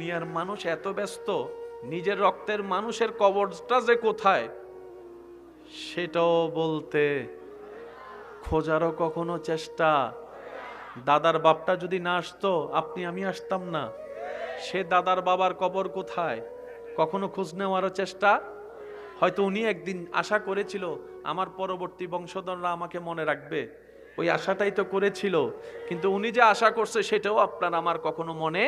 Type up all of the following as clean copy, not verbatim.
দুনিয়ার মানুষ এত ব্যস্ত, নিজের রক্তের মানুষের কবরটা যে কোথায় সেটাও বলতে, খোঁজারও কখনো চেষ্টা। দাদার বাপটা যদি না আসতো, আপনি আমি আসতাম না। সে দাদার বাবার কবর কোথায় কখনো খোঁজ নেওয়ারও চেষ্টা। হয়তো উনি একদিন আশা করেছিল আমার পরবর্তী বংশধররা আমাকে মনে রাখবে, ওই আশাটাই তো করেছিল, কিন্তু উনি যে আশা করছে সেটাও আপনার আমার কখনো মনে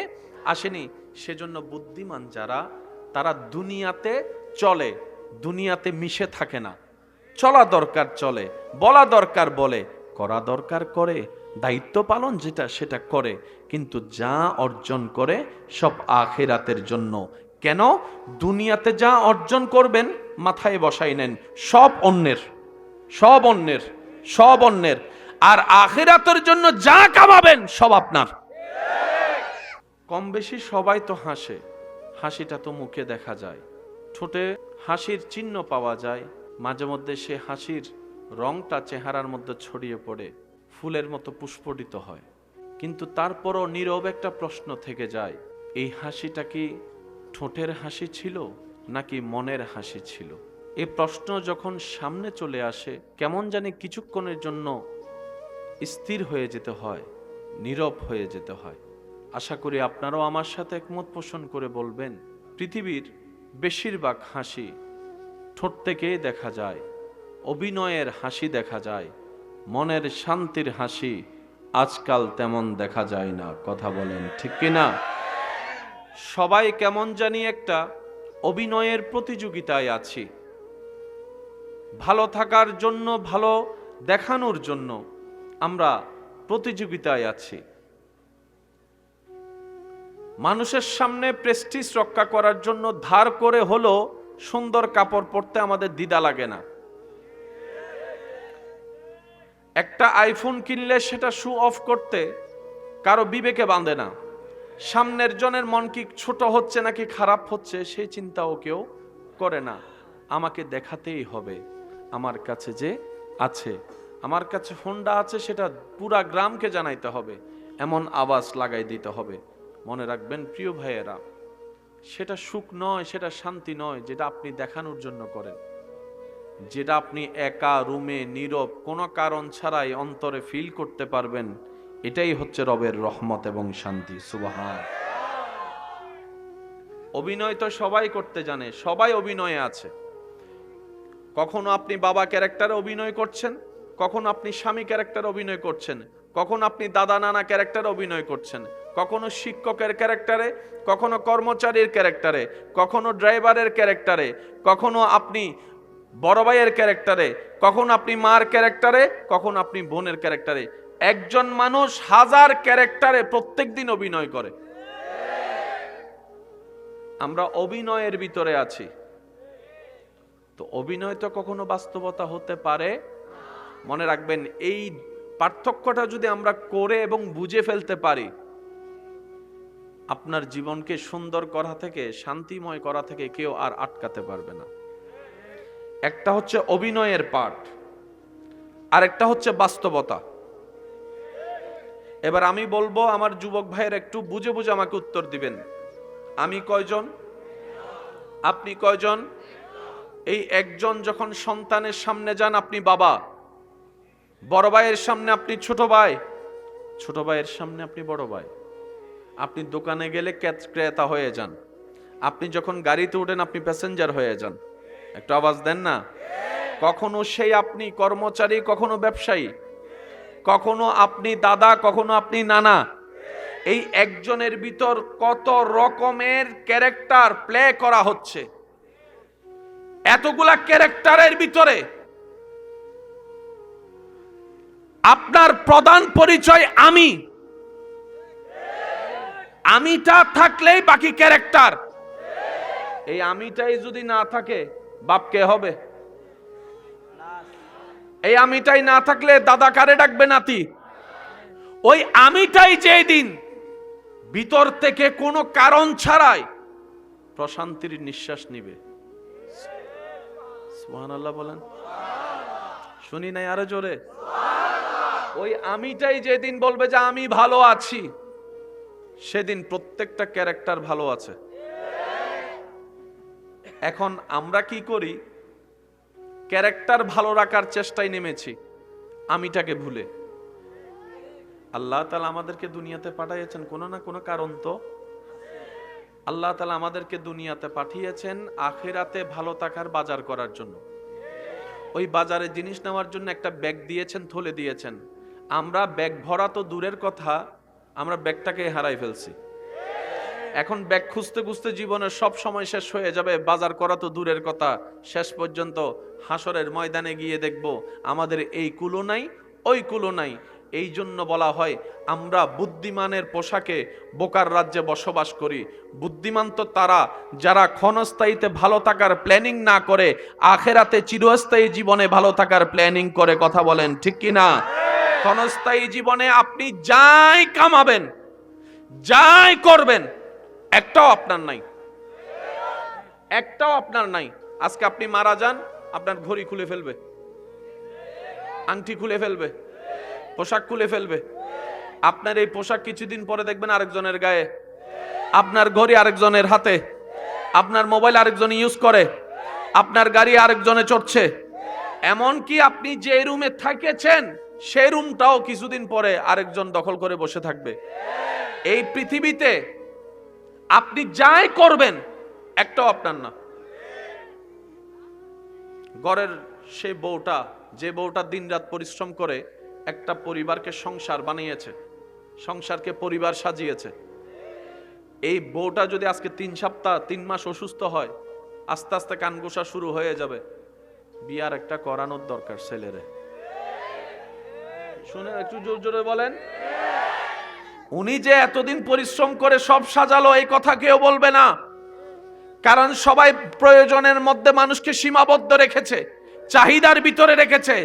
আসেনি। সেজন্য বুদ্ধিমান যারা, তারা দুনিয়াতে চলে, দুনিয়াতে মিশে থাকে না। চলা দরকার চলে, বলা দরকার বলে, করা দরকার করে, দায়িত্ব পালন যেটা সেটা করে, কিন্তু যা অর্জন করে সব আখিরাতের জন্য। কেন? দুনিয়াতে যা অর্জন করবেন মাথায় বসাই নেন, সব অন্যের, সব অন্যের, সব অন্যের। আর আখিরাতের জন্য যা কামাবেন সব আপনার। কম বেশি সবাই তো হাসে, হাসিটা তো মুখে দেখা যায়, ঠোঁটে হাসির চিহ্ন পাওয়া যায়, মাঝে মধ্যে সে হাসির রংটা চেহারার মধ্যে ছড়িয়ে পড়ে, ফুলের মতো পুষ্পটিত হয়। কিন্তু তারপরও নীরব একটা প্রশ্ন থেকে যায়, এই হাসিটা কি ঠোঁটের হাসি ছিল নাকি মনের হাসি ছিল? এই প্রশ্ন যখন সামনে চলে আসে, কেমন জানি কিছুক্ষণের জন্য স্থির হয়ে যেতে হয়, নীরব হয়ে যেতে হয়। আশা করি আপনারাও আমার সাথে একমত পোষণ করে বলবেন, পৃথিবীর বেশিরভাগ হাসি ঠোঁট থেকেই দেখা যায়, অভিনয়ের হাসি দেখা যায়, মনের শান্তির হাসি আজকাল তেমন দেখা যায় না। কথা বলেন ঠিক কিনা? সবাই কেমন জানি একটা অভিনয়ের প্রতিযোগিতায় আছি, ভালো থাকার জন্য, ভালো দেখানোর জন্য আমরা প্রতিযোগিতায় আছি। মানুষের সামনে প্রেস্টিজ রক্ষা করার জন্য ধার করে হলো সুন্দর কাপড় পরতে আমাদের দ্বিধা লাগে না। একটা আইফোন কিনলে সেটা শো অফ করতে কারো বিবেকে বাঁধে না। সামনের জনের মন কি ছোট হচ্ছে নাকি খারাপ হচ্ছে সেই চিন্তাও কেউ করে না। আমাকে দেখাতেই হবে আমার কাছে যে আছে, আমার কাছে হোন্ডা আছে, সেটা পুরা গ্রামকে জানাইতে হবে, এমন আওয়াজ লাগাই দিতে হবে। মনে রাখবেন প্রিয় ভাইয়েরা, সেটা সুখ নয়, সেটা শান্তি নয় যেটা আপনি দেখানোর জন্য করেন, যেটা আপনি একা রুমে নীরব কোনো কারণ ছাড়াই অন্তরে ফিল করতে পারবেন, এটাই হচ্ছে রবের রহমত এবং শান্তি। সুবহান। অভিনয় তো সবাই করতে জানে, সবাই অভিনয়ে আছে। কখনো আপনি বাবা ক্যারেক্টারে অভিনয় করছেন, কখনো আপনি স্বামী ক্যারেক্টারে অভিনয় করছেন, কখনো আপনি দাদা নানা ক্যারেক্টারে অভিনয় করছেন, কখনো শিক্ষকের ক্যারেক্টারে, কখনো কর্মচারীর ক্যারেক্টারে, কখনো ড্রাইভারের ক্যারেক্টারে, কখনো আপনি বড় ভাইয়ের ক্যারেক্টারে, কখনো আপনি মার ক্যারেক্টারে, কখনো আপনি বোনের ক্যারেক্টারে। একজন মানুষ হাজার ক্যারেক্টারে প্রত্যেকদিন অভিনয় করে। আমরা অভিনয়ের ভিতরে আছি। তো অভিনয় তো কখনো বাস্তবতা হতে পারে। মনে রাখবেন, এই পার্থক্যটা যদি আমরা করে এবং বুঝে ফেলতে পারি, আপনার জীবনকে সুন্দর করা থেকে, শান্তিময় করা থেকে কেউ আর আটকাতে পারবে না। একটা হচ্ছে অভিনয়ের পার্ট, আর একটা হচ্ছে বাস্তবতা। এবার আমি বলবো, আমার যুবক ভাইয়ের একটু বুঝে বুঝে আমাকে উত্তর দিবেন। আমি কয়জন? আপনি কয়জন? এই একজন যখন সন্তানের সামনে যান আপনি বাবা, বড় ভাইয়ের সামনে আপনি ছোট ভাই, ছোট ভাইয়ের সামনে আপনি বড় ভাই, আপনি দোকানে গেলে ক্রেতা হয়ে যান, আপনি যখন গাড়িতে উঠেন আপনি প্যাসেঞ্জার হয়ে যান। একটু আওয়াজ দেন না। কখনো সেই আপনি কর্মচারী, কখনো ব্যবসায়ী, কখনো আপনি দাদা, কখনো আপনি নানা। এই একজনের ভিতর কত রকমের ক্যারেক্টার প্লে করা হচ্ছে। এতগুলা ক্যারেক্টারের ভিতরে আপনার প্রধান পরিচয় আমি, আমিটা থাকলেই বাকি ক্যারেক্টার। এই আমিটাই যদি না থাকে বাপ কে হবে? এই আমিটাই না থাকলে দাদা কারে ডাকবে নাতি? ওই আমিটাই যেদিন ভিতর থেকে কোনো কারণ ছাড়াই প্রশান্তির নিঃশ্বাস নিবে, সুবহানাল্লাহ বলেন, শুনি নাই আরো জোরে। ওই আমিটাই যেদিন বলবে যে আমি ভালো আছি, সেদিন প্রত্যেকটা ক্যারেক্টার ভালো আছে। এখন আমরা কি করি? ক্যারেক্টার ভালো রাখার চেষ্টায় নেমেছি, আমিটাকে ভুলে। আল্লাহ তাআলা আমাদেরকে দুনিয়াতে পাঠিয়েছেন কোনো না কোনো কারণ তো। আল্লাহ তাআলা আমাদেরকে দুনিয়াতে পাঠিয়েছেন আখিরাতে ভালো থাকার বাজার করার জন্য। ওই বাজারে জিনিস নেওয়ার জন্য একটা ব্যাগ দিয়েছেন, থলে দিয়েছেন। আমরা ব্যাগ ভরা তো দূরের কথা, আমরা ব্যাগটাকে হারাই ফেলছি। এখন ব্যাগ খুঁজতে খুঁজতে জীবনের সব সময় শেষ হয়ে যাবে, বাজার করা তো দূরের কথা, শেষ পর্যন্ত হাসরের ময়দানে গিয়ে দেখব আমাদের এই কুলো নাই, ওই কুলো নাই। এই জন্য বলা হয় আমরা বুদ্ধিমানের পোশাকে বোকার রাজ্যে বসবাস করি। বুদ্ধিমান তো তারা যারা ক্ষণস্থায়ীতে ভালো থাকার প্ল্যানিং না করে আখেরাতে চিরস্থায়ী জীবনে ভালো থাকার প্ল্যানিং করে। কথা বলেন ঠিক কি না? ক্ষণস্থায়ী জীবনে আপনি যাই কামাবেন, যাই করবেন, একটাও আপনার নাই, একটাও আপনার নাই। আজকে আপনি মারা যান, আপনার ঘড়ি খুলে ফেলবে, আংটি খুলে ফেলবে, পোশাক খুলে ফেলবে। আপনার এই পোশাক কিছুদিন পরে দেখবেন আরেকজনের গায়ে, আপনার ঘড়ি আরেকজনের হাতে, আপনার মোবাইল আরেকজন ইউজ করে, আপনার গাড়ি আরেকজনে চড়ছে। এমনকি আপনি যে রুমে থাকেছেন সেই রুমটাও কিছুদিন পরে আরেকজন দখল করে বসে থাকবে। এই পৃথিবীতে আপনি যাই করবেন একটাও আপনার না। ঘরের সেই বউটা, যে বউটা দিনরাত পরিশ্রম করে একটা পরিবারকে সংসার বানিয়েছে, সংসারকে পরিবার সাজিয়েছে, এই বউটা যদি আজকে 3 সপ্তাহ 3 মাস অসুস্থ হয়, আস্তে আস্তে কানঘোষা শুরু হয়ে যাবে। বিয়ার একটা করানোর দরকার ছেলেরে। শুনে একটু জোর জোরে বলেন। উনি যে এতদিন পরিশ্রম করে সব সাজালো এই কথা কেউ বলবে না, কারণ সবাই প্রয়োজনের মধ্যে মানুষকে সীমাবদ্ধ রেখেছে, চাহিদার ভিতরে রেখেছে।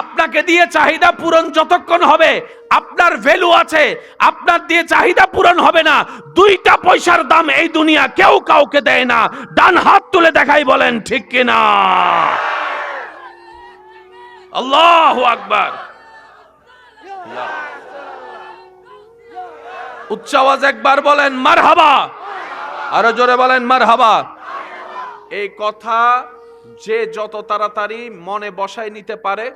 আপনাকে দিয়ে চাহিদা পূরণ যতক্ষণ হবে আপনার ভ্যালু আছে, আপনার দিয়ে চাহিদা পূরণ হবে না। 2টা পয়সার দাম এই দুনিয়া কেউ কাউকে দেয় না। ডান হাত তুলে দেখাই বলেন ঠিক কিনা? আল্লাহু আকবার। উচ্চ আওয়াজ একবার বলেন মারহাবা, আরো জোরে বলেন মারহাবা। এই কথা যে যত তাড়াতাড়ি মনে বসায় নিতে পারে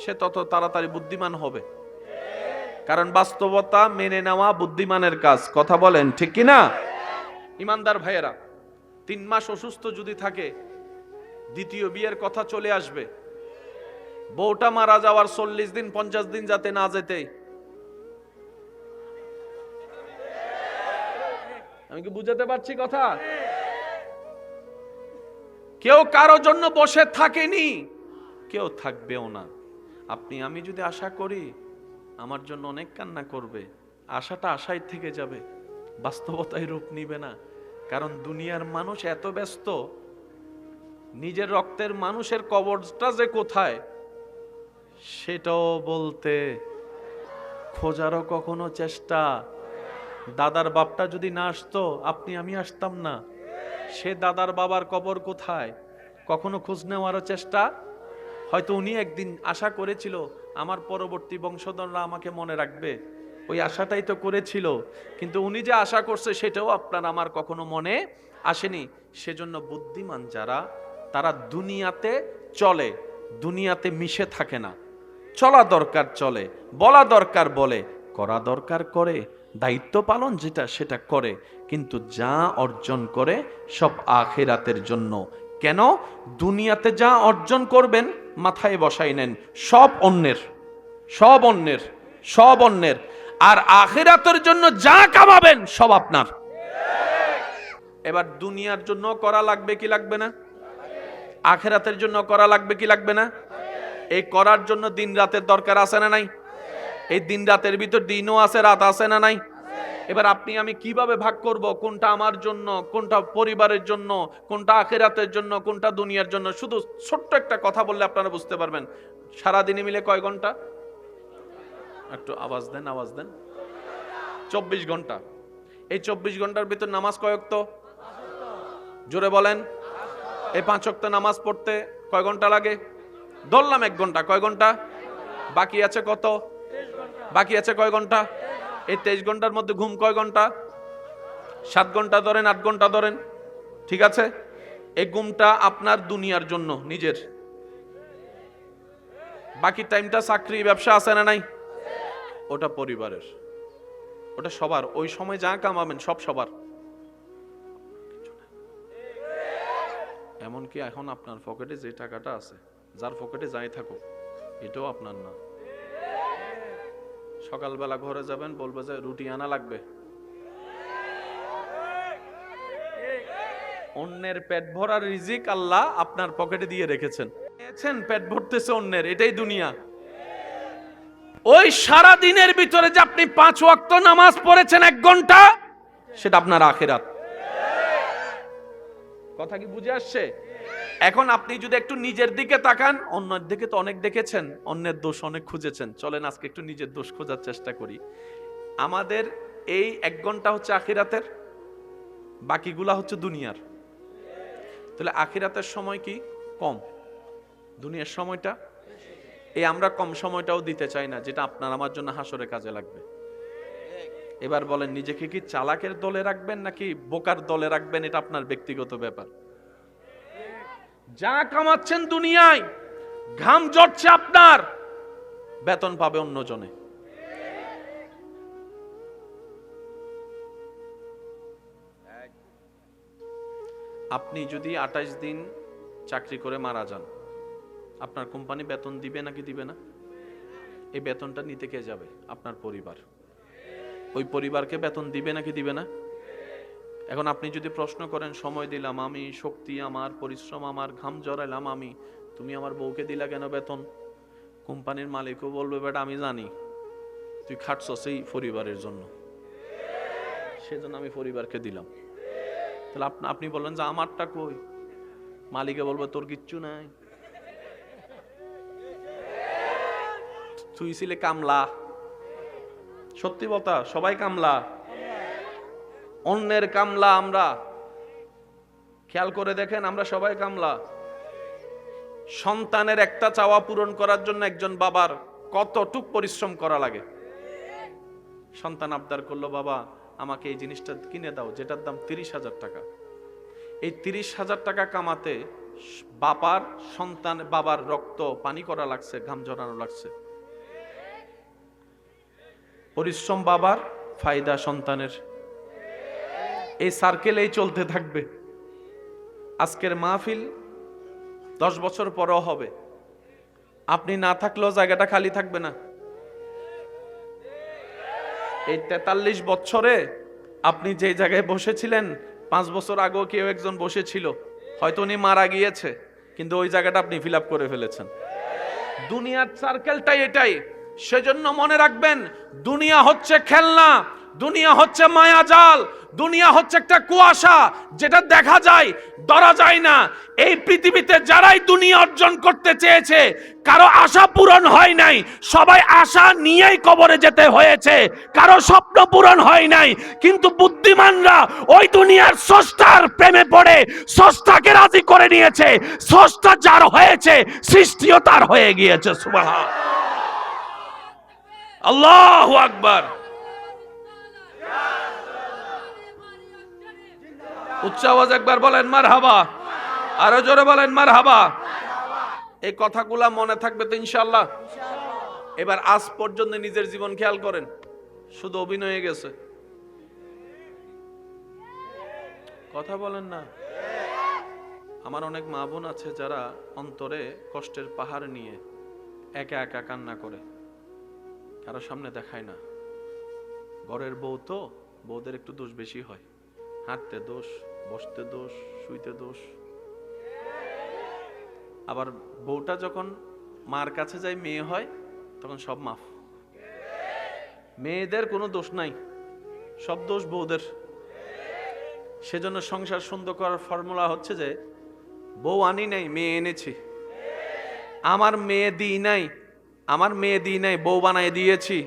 সে তত তাড়াতাড়ি বুদ্ধিমান হবে, কারণ বাস্তবতা মেনে নেওয়া বুদ্ধিমানের কাজ। কথা বলেন ঠিক কি না? ইমানদার ভাইয়েরা, 3 মাস অসুস্থ যদি থাকে, দ্বিতীয় বিয়ের কথা চলে আসবে। বউটা মারা যাওয়ার 40 দিন 50 দিন যাতে না যেতে। আমি কি বুঝাতে পারছি কথা? কেউ কারো জন্য বসে থাকেনি, কেউ থাকবেও না। আপনি আমি যদি আশা করি আমার জন্য অনেক কান্না করবে, আশাটা আশাই থেকে যাবে, বাস্তবতায় রূপ নিবে না। কারণ দুনিয়ার মানুষ এত ব্যস্ত, নিজের রক্তের মানুষের কবরটা যে কোথায় সেটাও বলতে, খোঁজারও কখনো চেষ্টা। দাদার বাপটা যদি না আসতো আপনি আমি আসতাম না। সে দাদার বাবার কবর কোথায় কখনো খোঁজ নেওয়ারও চেষ্টা। হয়তো উনি একদিন আশা করেছিল আমার পরবর্তী বংশধররা আমাকে মনে রাখবে, ওই আশাটাই তো করেছিল, কিন্তু উনি যে আশা করছে সেটাও আপনার আমার কখনো মনে আসেনি। সেজন্য বুদ্ধিমান যারা, তারা দুনিয়াতে চলে, দুনিয়াতে মিশে থাকে না। চলা দরকার চলে, বলা দরকার বলে, করা দরকার করে, দায়িত্ব পালন যেটা সেটা করে, কিন্তু যা অর্জন করে সব আখিরাতের জন্য। কেন? দুনিয়াতে যা অর্জন করবেন মাথায় বসাই নেন, সব অন্যের, সব অন্যের, সব অন্যের। আর আখিরাতের জন্য যা কামাবেন সব আপনার। এবার দুনিয়ার জন্য করা লাগবে কি লাগবে না? আখিরাতের জন্য করা লাগবে কি লাগবে না? এই করার জন্য দিন রাতের দরকার আছে না নাই? এই দিন রাতের ভিতর দিনও আছে, রাত আছে না নাই? এবার আপনি আমি কিভাবে ভাগ করব কোনটা আমার জন্য, কোনটা পরিবারের জন্য, কোনটা আখিরাতের জন্য, কোনটা দুনিয়ার জন্য? শুধু ছোট্ট একটা কথা বললে আপনারা বুঝতে পারবেন। সারাদিনে মিলে কয় ঘন্টা? একটু আওয়াজ দেন, আওয়াজ দেন। 24 ঘন্টা। এই 24 ঘন্টার ভিতর নামাজ কয় ওয়াক্ত? জোরে বলেন। এই 5 ওয়াক্ত নামাজ পড়তে কয় ঘন্টা লাগে? ধরলাম 1 ঘন্টা। কয় ঘন্টা বাকি আছে? কত বাকি আছে? কয় ঘন্টা? এই 23 ঘন্টার মধ্যে ঘুম কয় ঘন্টা? 7 ঘন্টা ধরেন, 8 ঘন্টা ধরেন, ঠিক আছে? এই ঘুমটা আপনার দুনিয়ার জন্য নিজের, বাকি টাইমটা চাকরি ব্যবসা আছে না নাই, ওটা পরিবারের, ওটা সবার। ওই সময় যা কামাবেন সব সবার। এমনকি এখন আপনার পকেটে যে টাকাটা আছে, যার পকেটে যাই থাকুক, এটাও আপনার না। সকালবেলা ঘরে যাবেন, বলবে যে রুটি আনা লাগবে, অন্যের পেট ভরার রিজিক আল্লাহ আপনার পকেটে দিয়ে রেখেছেন, পেট ভরতেছে অন্যের, এটাই দুনিয়া। ওই সারা দিনের ভিতরে যে আপনি 5 ওয়াক্ত নামাজ পড়েছেন 1 ঘন্টা, সেটা আপনার আখিরাত। কথা কি বুঝে আসছে? এখন আপনি যদি একটু নিজের দিকে তাকান, অন্যের দিকে তো অনেক দেখেছেন, অন্যের দোষ অনেক খুঁজেছেন, চলেন আজকে একটু নিজের দোষ খোঁজার চেষ্টা করি। আমাদের এই 1 ঘন্টা হচ্ছে আখিরাতের, বাকিগুলা হচ্ছে দুনিয়ার। তাহলে আখিরাতের সময় কি কম, দুনিয়ার সময়টা এই আমরা কম সময়টাও দিতে চাই না, যেটা আপনার আমার জন্য হাসরে কাজে লাগবে। এবার বলেন, নিজেকে কি চালাকের দলে রাখবেন নাকি বোকার দলে রাখবেন? এটা আপনার ব্যক্তিগত ব্যাপার। যা কামাচ্ছেন দুনিয়ায়, ঘাম ঝরছে আপনার, বেতন পাবে অন্যজনে। আপনি যদি 28 দিন চাকরি করে মারা যান, আপনার কোম্পানি বেতন দিবে নাকি দিবে না? এই বেতনটা নিতে কে যাবে? আপনার পরিবার। ওই পরিবারকে বেতন দিবে নাকি দিবে না? এখন আপনি যদি প্রশ্ন করেন, সময় দিলাম আমি, শক্তি আমার, পরিশ্রম আমার, ঘাম জড়াইলাম আমি, তুমি আমার বউকে দিলা কেন বেতন? কোম্পানির মালিকও বলবে, বেটা আমি জানি তুই খাটছস এই পরিবারের জন্য, সেজন্য আমি পরিবারকে দিলাম। তাহলে আপনি বললেন যে আমারটা কই? মালিকে বলবে তোর কিচ্ছু নাই, তুই ছিলে কামলা। সত্যি বলতা, সবাই কামলা, অন্যের কামলা আমরা। খেয়াল করে দেখেন, আমরা সবাই কামলা। সন্তানের একটা চাওয়া পূরণ করার জন্য একজন বাবার কতটুক পরিশ্রম করা লাগে। সন্তান আবদার করলো, বাবা আমাকে এই জিনিসটা কিনে দাও, যেটার দাম 30,000 টাকা। এই 30,000 টাকা কামাতে বাবার রক্ত পানি করা লাগছে, ঘাম ঝরানো লাগছে। পরিশ্রম বাবার, ফায়দা সন্তানের। এই সার্কেলেই চলতে থাকবে। আজকের মাহফিল 10 বছর পরেও হবে, আপনি না থাকলেও জায়গাটা খালি থাকবে না। এই 43 বছরে আপনি যে জায়গায় বসেছিলেন, 5 বছর আগেও কেউ একজন বসেছিল, হয়তো উনি মারা গিয়েছে, কিন্তু ওই জায়গাটা আপনি ফিল আপ করে ফেলেছেন। দুনিয়ার সার্কেলটাই এটাই। সেজন্য মনে রাখবেন, দুনিয়া হচ্ছে খেলনা, দুনিয়া হচ্ছে মায়াজাল, দুনিয়া হচ্ছে একটা কুয়াশা, যেটা দেখা যায় ধরা যায় না। এই পৃথিবীতে যারাই দুনিয়া অর্জন করতে চেয়েছে, কারো আশা পূরণ হয় নাই, সবাই আশা নিয়েই কবরে যেতে হয়েছে, কারো স্বপ্ন পূরণ হয় নাই। কিন্তু বুদ্ধিমানরা ওই দুনিয়ার স্রষ্টার প্রেমে পড়ে স্রষ্টাকে রাজি করে নিয়েছে। স্রষ্টা যার হয়েছে, সৃষ্টিও তার হয়ে গিয়েছে। সুবহানাল্লাহ, আল্লাহু আকবার। উচ্চ আওয়াজ একবার বলেন মারহাবা, আরো জোরে বলেন মারহাবা। এই কথাগুলা মনে থাকবে তো ইনশাআল্লাহ? এবার আজ পর্যন্ত নিজের জীবন খেয়াল করেন, শুধু অভিনয়ে গেছে। কথা বলেন না। আমার অনেক মা বোন আছে যারা অন্তরে কষ্টের পাহাড় নিয়ে একা একা কান্না করে, কারো সামনে দেখায় না। ঘরের বউ তো, বউদের একটু দোষ বেশি হয়, হাঁটতে দোষ, বসতে দোষ, শুইতে দোষ। আবার বউটা যখন মার কাছে যায়, মেয়ে হয়, তখন সব মাফ। মেয়েদের কোনো দোষ নাই, সব দোষ বউদের। সেজন্য সংসার সুন্দর করার ফর্মুলা হচ্ছে যে, বউ আনি নাই, মেয়ে এনেছি। আমার মেয়ে দিই নাই, আমার মেয়ে দিই নাই, বউ বানাই দিয়েছি।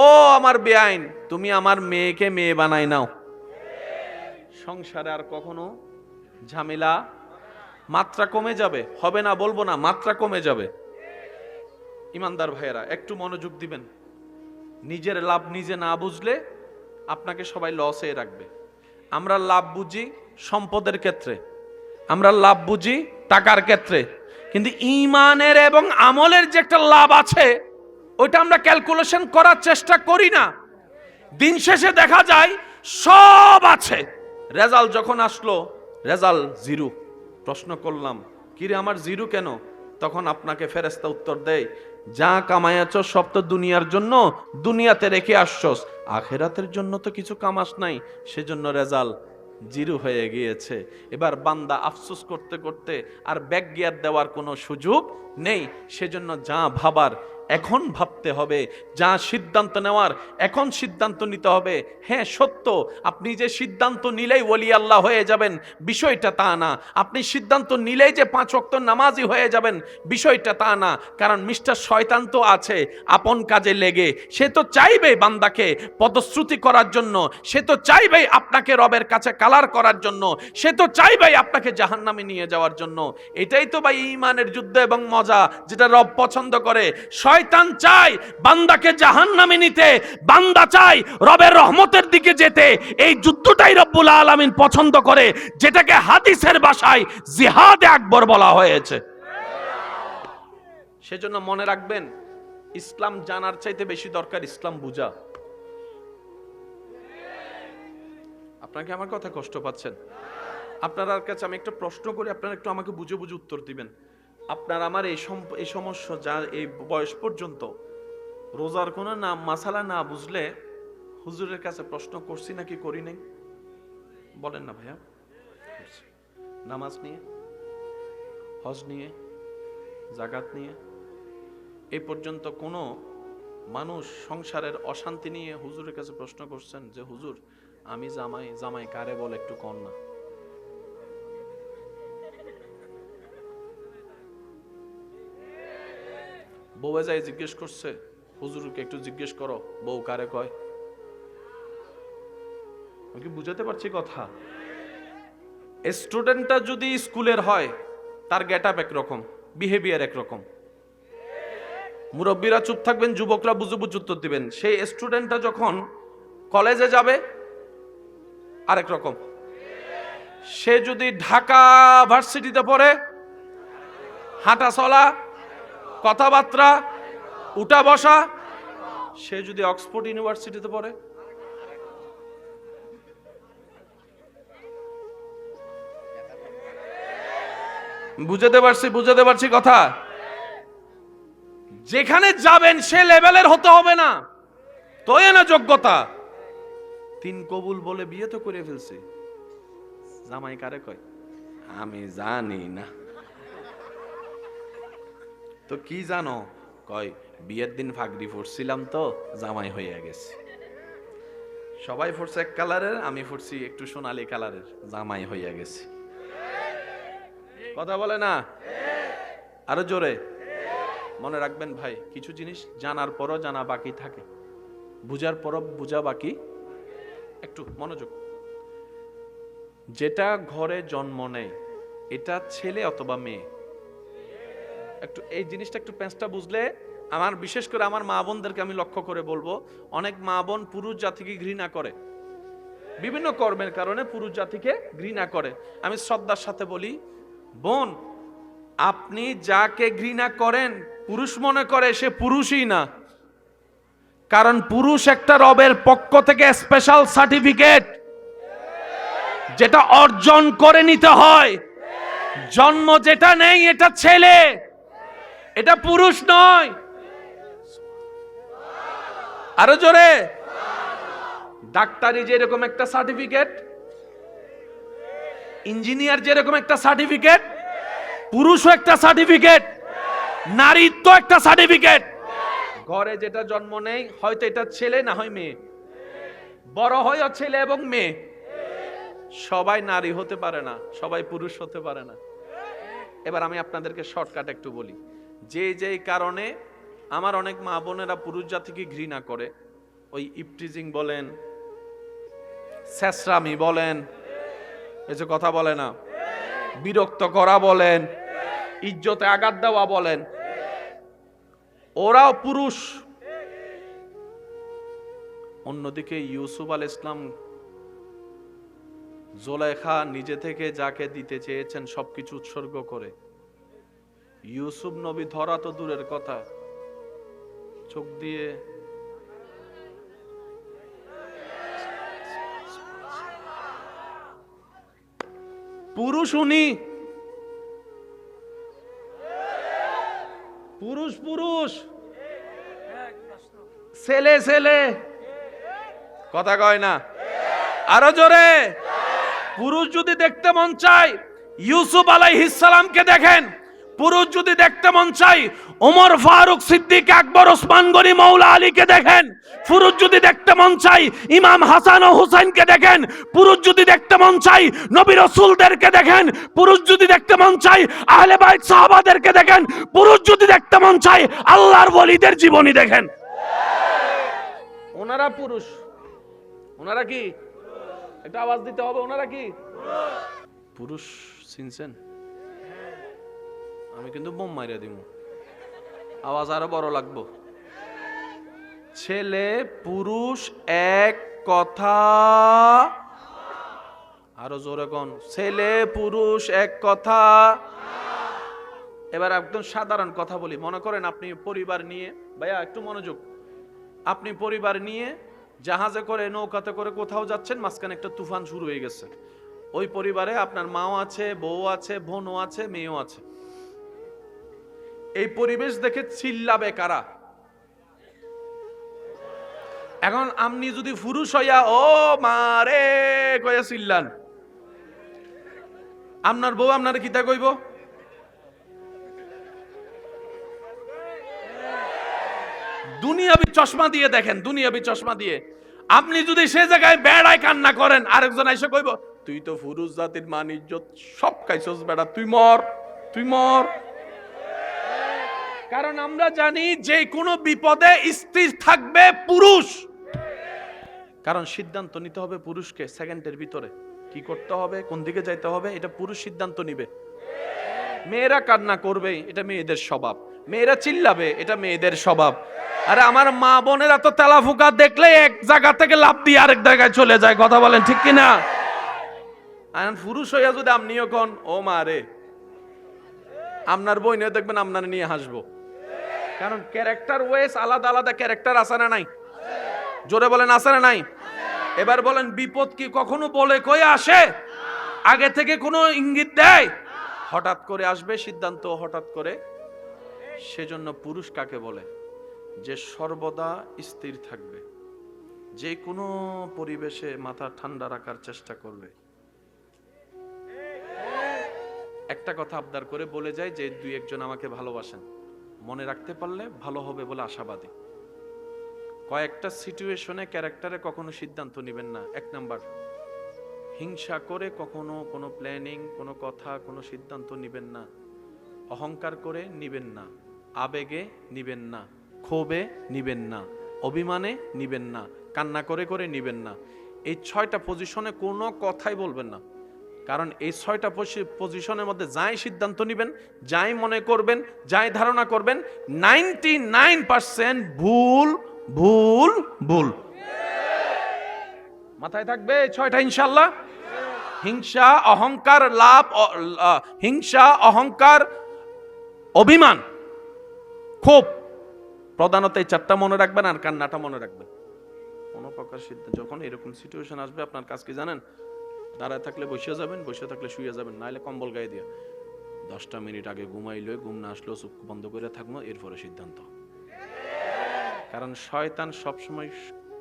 ও আমার বেআইন, তুমি আমার মেয়েকে মেয়ে বানাই নাও। সংসারে আর কখনো ঝামেলা, মাত্রা কমে যাবে, হবে না বলবো না, মাত্রা কমে যাবে। ইমানদার ভাইয়েরা একটু মনোযোগ দিবেন। নিজের লাভ নিজে না বুঝলে আপনাকে সবাই লসে রাখবে। আমরা লাভ বুঝি সম্পদের ক্ষেত্রে, আমরা লাভ বুঝি টাকার ক্ষেত্রে, কিন্তু ঈমানের এবং আমলের যে একটা লাভ আছে ওইটা আমরা ক্যালকুলেশন করার চেষ্টা করি না। দিন শেষে দেখা যায় সব আছে, রেজাল্ট যখন আসলো রেজাল্ট জিরো। প্রশ্ন করলাম, কিরে আমার জিরো কেন? তখন আপনাকে ফেরেশতা উত্তর দেয়, যা কামাইয়াছ সব তো দুনিয়ার জন্য, দুনিয়াতে রেখে আসছস, আখেরাতের জন্য তো কিছু কামাস নাই, সেজন্য রেজাল্ট জিরো হয়ে গিয়েছে। এবার বান্দা আফসোস করতে করতে আর ব্যাক গিয়ার দেওয়ার কোনো সুযোগ নেই। সেজন্য যা ভাবার এখন ভাবতে হবে, যা সিদ্ধান্ত নেওয়ার এখন সিদ্ধান্ত নিতে হবে। হ্যাঁ সত্য, আপনি যে সিদ্ধান্ত নিলেই ওলি আল্লাহ হয়ে যাবেন বিষয়টা তা না। আপনি সিদ্ধান্ত নিলেই যে 5 ওয়াক্ত নামাজি হয়ে যাবেন বিষয়টা তা না। কারণ মিস্টার শয়তান তো আছে আপন কাজে লেগে, সে তো চাইবে বান্দাকে পদশ্রুতি করার জন্য, সে তো চাইবে আপনাকে রবের কাছে কালার করার জন্য, সে তো চাইবে আপনাকে জাহান্নামে নিয়ে যাওয়ার জন্য। এটাই তো ভাই ঈমানের যুদ্ধ এবং মজা, যেটা রব পছন্দ করে। শয়তান চায় বান্দাকে জাহান্নামে নিতে, বান্দা চায় রবের রহমতের দিকে যেতে। এই যুদ্ধটাই রব্বুল আলামিন পছন্দ করে, যেটাকে হাদিসের ভাষায় জিহাদে আকবর বলা হয়েছে। সেজন্য মনে রাখবেন, ইসলাম জানার চাইতে বেশি দরকার ইসলাম বুঝা। আপনাকে আমার কথা কষ্ট পাচ্ছেন? আপনার কাছে আমি একটা প্রশ্ন করি, আপনারা একটু আমাকে বুঝে বুঝে উত্তর দিবেন। আপনার আমার এই সমস্যা, যা এই বয়স পর্যন্ত রোজার কোনো না মাসালা না বুঝলে হুজুরের কাছে প্রশ্ন করছি নাকি করি নাই? বলেন না ভাইয়া। নামাজ নিয়ে, হজ নিয়ে, জাকাত নিয়ে, এই পর্যন্ত কোনো মানুষ সংসারের অশান্তি নিয়ে হুজুরের কাছে প্রশ্ন করছেন যে হুজুর আমি জামাই কারে বলে একটু কন না? বউয়ে যাই জিজ্ঞেস করছে, হুজুরকে একটু জিজ্ঞেস করো বউ কারে কয়। আমি কি বুঝাতে পারছি কথা? স্টুডেন্টটা যদি স্কুলের হয় তার গেটআপ একরকম, বিহেভিয়ার একরকম, মুরব্বীরা চুপ থাকবেন, যুবকরা বুঝে বুঝে উত্তর দিবেন। সেই স্টুডেন্টটা যখন কলেজে যাবে আরেক রকম। সে যদি ঢাকা ভার্সিটিতে পড়ে, হাঁটা চলা, কথাবার্তা, উঠা বসা। সে যদি অক্সফোর্ড ইউনিভার্সিটিতে পড়ে, বুঝাতে পারছি কথা? যেখানে যাবেন সে লেভেলের হতে হবে না, তোই না যোগ্যতা। 3 কবুল বলে বিয়ে তো করে ফেলছে, জামাই কারে কয়? আমি জানি না। তো কি জানো? কয় বিয়ের দিন ফাগরি পরছিলাম তো জামাই হইয়া গেছে। সবাই পরছে এক কালারের, আমি পরছি একটু সোনালী কালারের, জামাই হইয়া গেছে। কথা বলে না? আরো জোরে। মনে রাখবেন ভাই, কিছু জিনিস জানার পরও জানা বাকি থাকে, বুঝার পরও বুঝা বাকি। একটু মনোযোগ। যেটা ঘরে জন্ম নেয় এটা ছেলে অথবা মেয়ে, একটু এই জিনিসটা একটু পেঁচটা বুঝলে। আমার বিশেষ করে আমার মা বোনদেরকে আমি লক্ষ্য করে বলবো, অনেক মা বোন পুরুষ জাতিকে ঘৃণা করে, বিভিন্ন কর্মের কারণে পুরুষ জাতিকে ঘৃণা করে। আমি শ্রদ্ধার সাথে বলি, বোন আপনি যাকে ঘৃণা করেন পুরুষ মনে করে সে পুরুষই না। কারণ পুরুষ একটা রবের পক্ষ থেকে স্পেশাল সার্টিফিকেট, যেটা অর্জন করে নিতে হয়। জন্ম যেটা নেই এটা ছেলে, এটা পুরুষ নয়। আরো জোরে। ডাক্তারি যেরকম একটা সার্টিফিকেট, ইঞ্জিনিয়ার যেরকম একটা সার্টিফিকেট, পুরুষও একটা সার্টিফিকেট, নারীত্ব একটা সার্টিফিকেট। ঘরে যেটা জন্ম নেই হয়তো এটা ছেলে না হয় মেয়ে, বড় হয় ছেলে এবং মেয়ে। সবাই নারী হতে পারে না, সবাই পুরুষ হতে পারে না। এবার আমি আপনাদেরকে শর্টকাট একটু বলি, যেই কারণে আমার অনেক মা বোনেরা পুরুষ জাতিকে ঘৃণা করে, ওই ইপটিজিং বলেন, ছেঁচড়ামি বলেন, এই যে কথা বলে না, বিরক্ত করা বলেন, ইজ্জতে আঘাত দেওয়া বলেন, ওরাও পুরুষ। অন্যদিকে ইউসুফ আলাইহিস সালাম জুলেখা নিজে থেকে যাকে দিতে চেয়েছেন সবকিছু উৎসর্গ করে। ইউসুফ নবী ধরা তো দূরের কথা, চোখ দিয়ে পুরুষ, উনি পুরুষ পুরুষ, ছেলে ছেলে, কথা কয় না, আরো জোরে। পুরুষ যদি দেখতে মন চায় ইউসুফ আলাইহিস সালামকে দেখেন, পুরুষ যদি দেখতে মন চাই ওমর ফারুক সিদ্দিক আকবর ওসমান গনি মৌলা আলীকে দেখেন, পুরুষ যদি দেখতে মন চাই ইমাম হাসান ও হুসাইনকে দেখেন, পুরুষ যদি দেখতে মন চাই নবী রাসূলদেরকে দেখেন, পুরুষ যদি দেখতে মন চাই আহলে বাইত সাহাবাদেরকে দেখেন, পুরুষ যদি দেখতে মন চাই আল্লাহর ওলিদের জীবনী দেখেন। ওনারা পুরুষ, ওনারা কি, এটা আওয়াজ দিতে হবে, ওনারা কি পুরুষ? চিনছেন? আমি কিন্তু বোম মারিয়া দিব, আওয়াজ আরো বড় লাগবো। ছেলে পুরুষ এক কথা, আরো জোরে কোন, ছেলে পুরুষ এক কথা। এবার একদম সাধারণ কথা বলি, মনে করেন আপনি পরিবার নিয়ে, ভাইয়া একটু মনোযোগ, আপনি পরিবার নিয়ে জাহাজে করে নৌকাতে করে কোথাও যাচ্ছেন, মাঝখানে একটা তুফান শুরু হয়ে গেছে। ওই পরিবারে আপনার মাও আছে, বউ আছে, বোনও আছে, মেয়েও আছে। এই পরিবেশ দেখে চিল্লাবে কারা? এখন আপনি যদি পুরুষ হইয়া ও মারে কইয়া চিল্লান, আপনার বউ আপনার কিতা কইব? দুনিয়াবি চশমা দিয়ে দেখেন, দুনিয়াবি চশমা দিয়ে আপনি যদি সে জায়গায় বেড়ায় কান্না করেন, আরেকজন এসে কইব তুই তো পুরুষ জাতির মান ইজ্জত সব খাইছস বেড়া, তুই মর, তুই মর। কারণ আমরা জানি যে কোনো বিপদে স্থির থাকবে পুরুষ, কারণ সিদ্ধান্ত নিতে হবে পুরুষকে। সেকেন্ডের ভিতরে কি করতে হবে, কোন দিকে যাইতে হবে, এটা পুরুষ সিদ্ধান্ত নিবে। মেয়েরা কান্না করবে, এটা মেয়েদের স্বভাব। মেয়েরা চিল্লাবে, এটা মেয়েদের স্বভাব। আরে আমার মা বোনেরা তো তেলাফুকা দেখলে এক জায়গা থেকে লাফ দিয়ে আরেক জায়গায় চলে যায়, কথা বলেন ঠিক কিনা? আর পুরুষ হইয়া যদি আপনিও কোন ও মা রে, আপনার বই নিয়ে দেখবেন আপনার নিয়ে হাসবো। কারণ ক্যারেক্টার ওয়েস আলাদা আলাদা ক্যারেক্টার আছে না নাই? জোরে বলেন আছে না নাই? এবার বলেন বিপদ কি কখনো বলে কয়ে আসে? আগে থেকে কোনো ইঙ্গিত দেয়? হঠাৎ করে আসবে, সিদ্ধান্ত হঠাৎ করে। সেজন্য পুরুষ কাকে বলে? যে সর্বদা স্থির থাকবে, যে কোনো পরিবেশে মাথা ঠান্ডা রাখার চেষ্টা করবে। একটা কথা আবদার করে বলে যায় যে দুই একজন আমাকে ভালোবাসেন, মনে রাখতে পারলে ভালো হবে বলে আশাবাদী। কয়েকটা সিচুয়েশনে ক্যারেক্টারে কখনো সিদ্ধান্ত নেবেন না। এক নাম্বার, হিংসা করে কখনো কোনো প্ল্যানিং, কোনো কথা, কোনো সিদ্ধান্ত নেবেন না। অহংকার করে নিবেন না, আবেগে নিবেন না, ক্ষোভে নিবেন না, অভিমানে নিবেন না, কান্না করে করে নিবেন না। এই 6টা পজিশনে কোনো কথাই বলবেন না। কারণ এই 6টা পজিশনের মধ্যে যাই সিদ্ধান্ত নেবেন, যাই মনে করবেন, যাই ধারণা করবেন, 99% ভুল ভুল ভুল। মাথায় থাকবে এই 6টা ইনশাআল্লাহ। হিংসা, অহংকার, লাভ, হিংসা, অহংকার, অভিমান, ক্ষোভ, প্রধানত এই 4টা মনে রাখবেন। আর কান্নাটা মনে রাখবেন। কোনো প্রকার সিদ্ধান্ত যখন এরকম সিচুয়েশন আসবে, আপনার কাজ কি জানেন? দাঁড়ায় থাকলে বসে যাবেন, বসে থাকলে শুয়ে যাবেন, নাইলে কম্বল গায়ে দিয়ে 10টা মিনিট আগে ঘুমাইলে, ঘুম না আসলেও চোখ বন্ধ করে থাকবো, এরপরে সিদ্ধান্ত। কারণ শয়তান সবসময়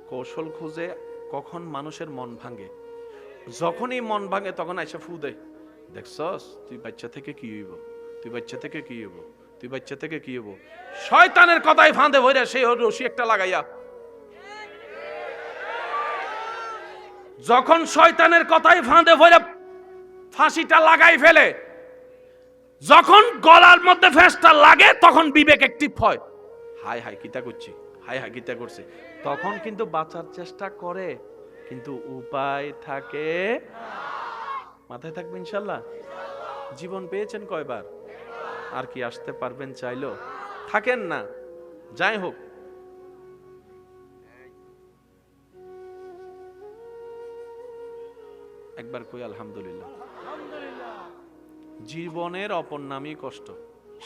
কৌশল খুঁজে কখন মানুষের মন ভাঙে। যখনই মন ভাঙে তখন আইসা ফু দেয়, দেখছস তুই বাচ্চা থেকে কি হইব, তুই বাচ্চা থেকে কি হইব, তুই বাচ্চা থেকে কি হইব। শয়তানের কথাই ফাঁদে ভরে সেই রশি একটা লাগাইয়া, যখন শয়তানের কথাই ফাঁদে ভরে ফাঁসিটা লাগাই ফেলে, যখন গলার মধ্যে ফেসটা লাগে, তখন বিবেক অ্যাক্টিভ হয়। হাই হাই কিতা করছি, হাই হাই কিতা করছে, তখন কিন্তু বাঁচার চেষ্টা করে, কিন্তু উপায় থাকে। মাথায় থাকবে ইনশাল্লাহ। জীবন পেয়েছেন কয়বার? আর কি আসতে পারবেন চাইলেও? থাকেন না। যাই হোক, এক একবার কই আলহামদুলিল্লাহ। জীবনের অপর নামই কষ্ট।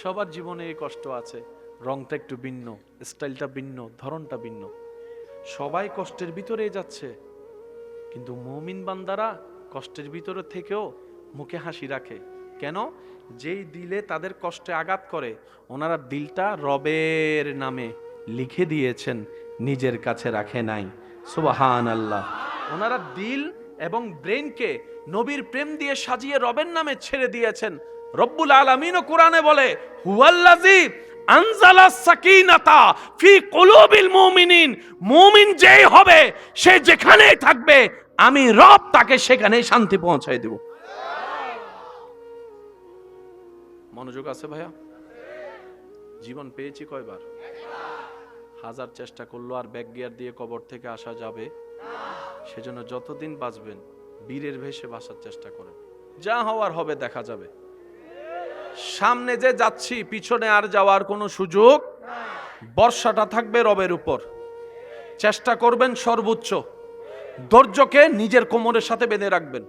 সবার জীবনে এই কষ্ট আছে, রংটা একটু ভিন্ন, স্টাইলটা ভিন্ন, ধরনটা ভিন্ন, সবাই কষ্টের ভিতরে যাচ্ছে। কিন্তু মুমিন বান্দারা কষ্টের ভিতরে থেকেও মুখে হাসি রাখে। কেন? যেই দিলে তাদের কষ্টে আঘাত করে, ওনারা দিলটা রবের নামে লিখে দিয়েছেন, নিজের কাছে রাখে নাই। সুবহানাল্লাহ। ওনারা দিল এবং ব্রেনকে নবীর প্রেম দিয়ে সাজিয়ে রবের নামে ছেড়ে দিয়েছেন। রব্বুল আলামিনও কোরআনে বলে, হুয়াল্লাযী আনজালা সাকিনাতা ফি কুলুবিল মুমিনিন। মুমিন যেই হবে, সে যেখানেই থাকবে, আমি রব তাকে সেখানেই শান্তি পৌঁছায় দেব। মনোযোগ আছে ভাইয়া? জীবন পেয়েছি কয়বার? হাজার চেষ্টা করলো আর ব্যাক গিয়ার দিয়ে কবর থেকে আসা যাবে? সেজন্য যতদিন বাঁচবেন বীরের ভেসে বাঁচার চেষ্টা করেন। যা হওয়ার হবে দেখা যাবে। সামনে যে যাচ্ছি, পিছনে আর যাওয়ার কোনো সুযোগ। বর্ষাটা থাকবে রবের উপর। চেষ্টা করবেন সর্বোচ্চ, ধৈর্যকে নিজের কোমরের সাথে বেঁধে রাখবেন।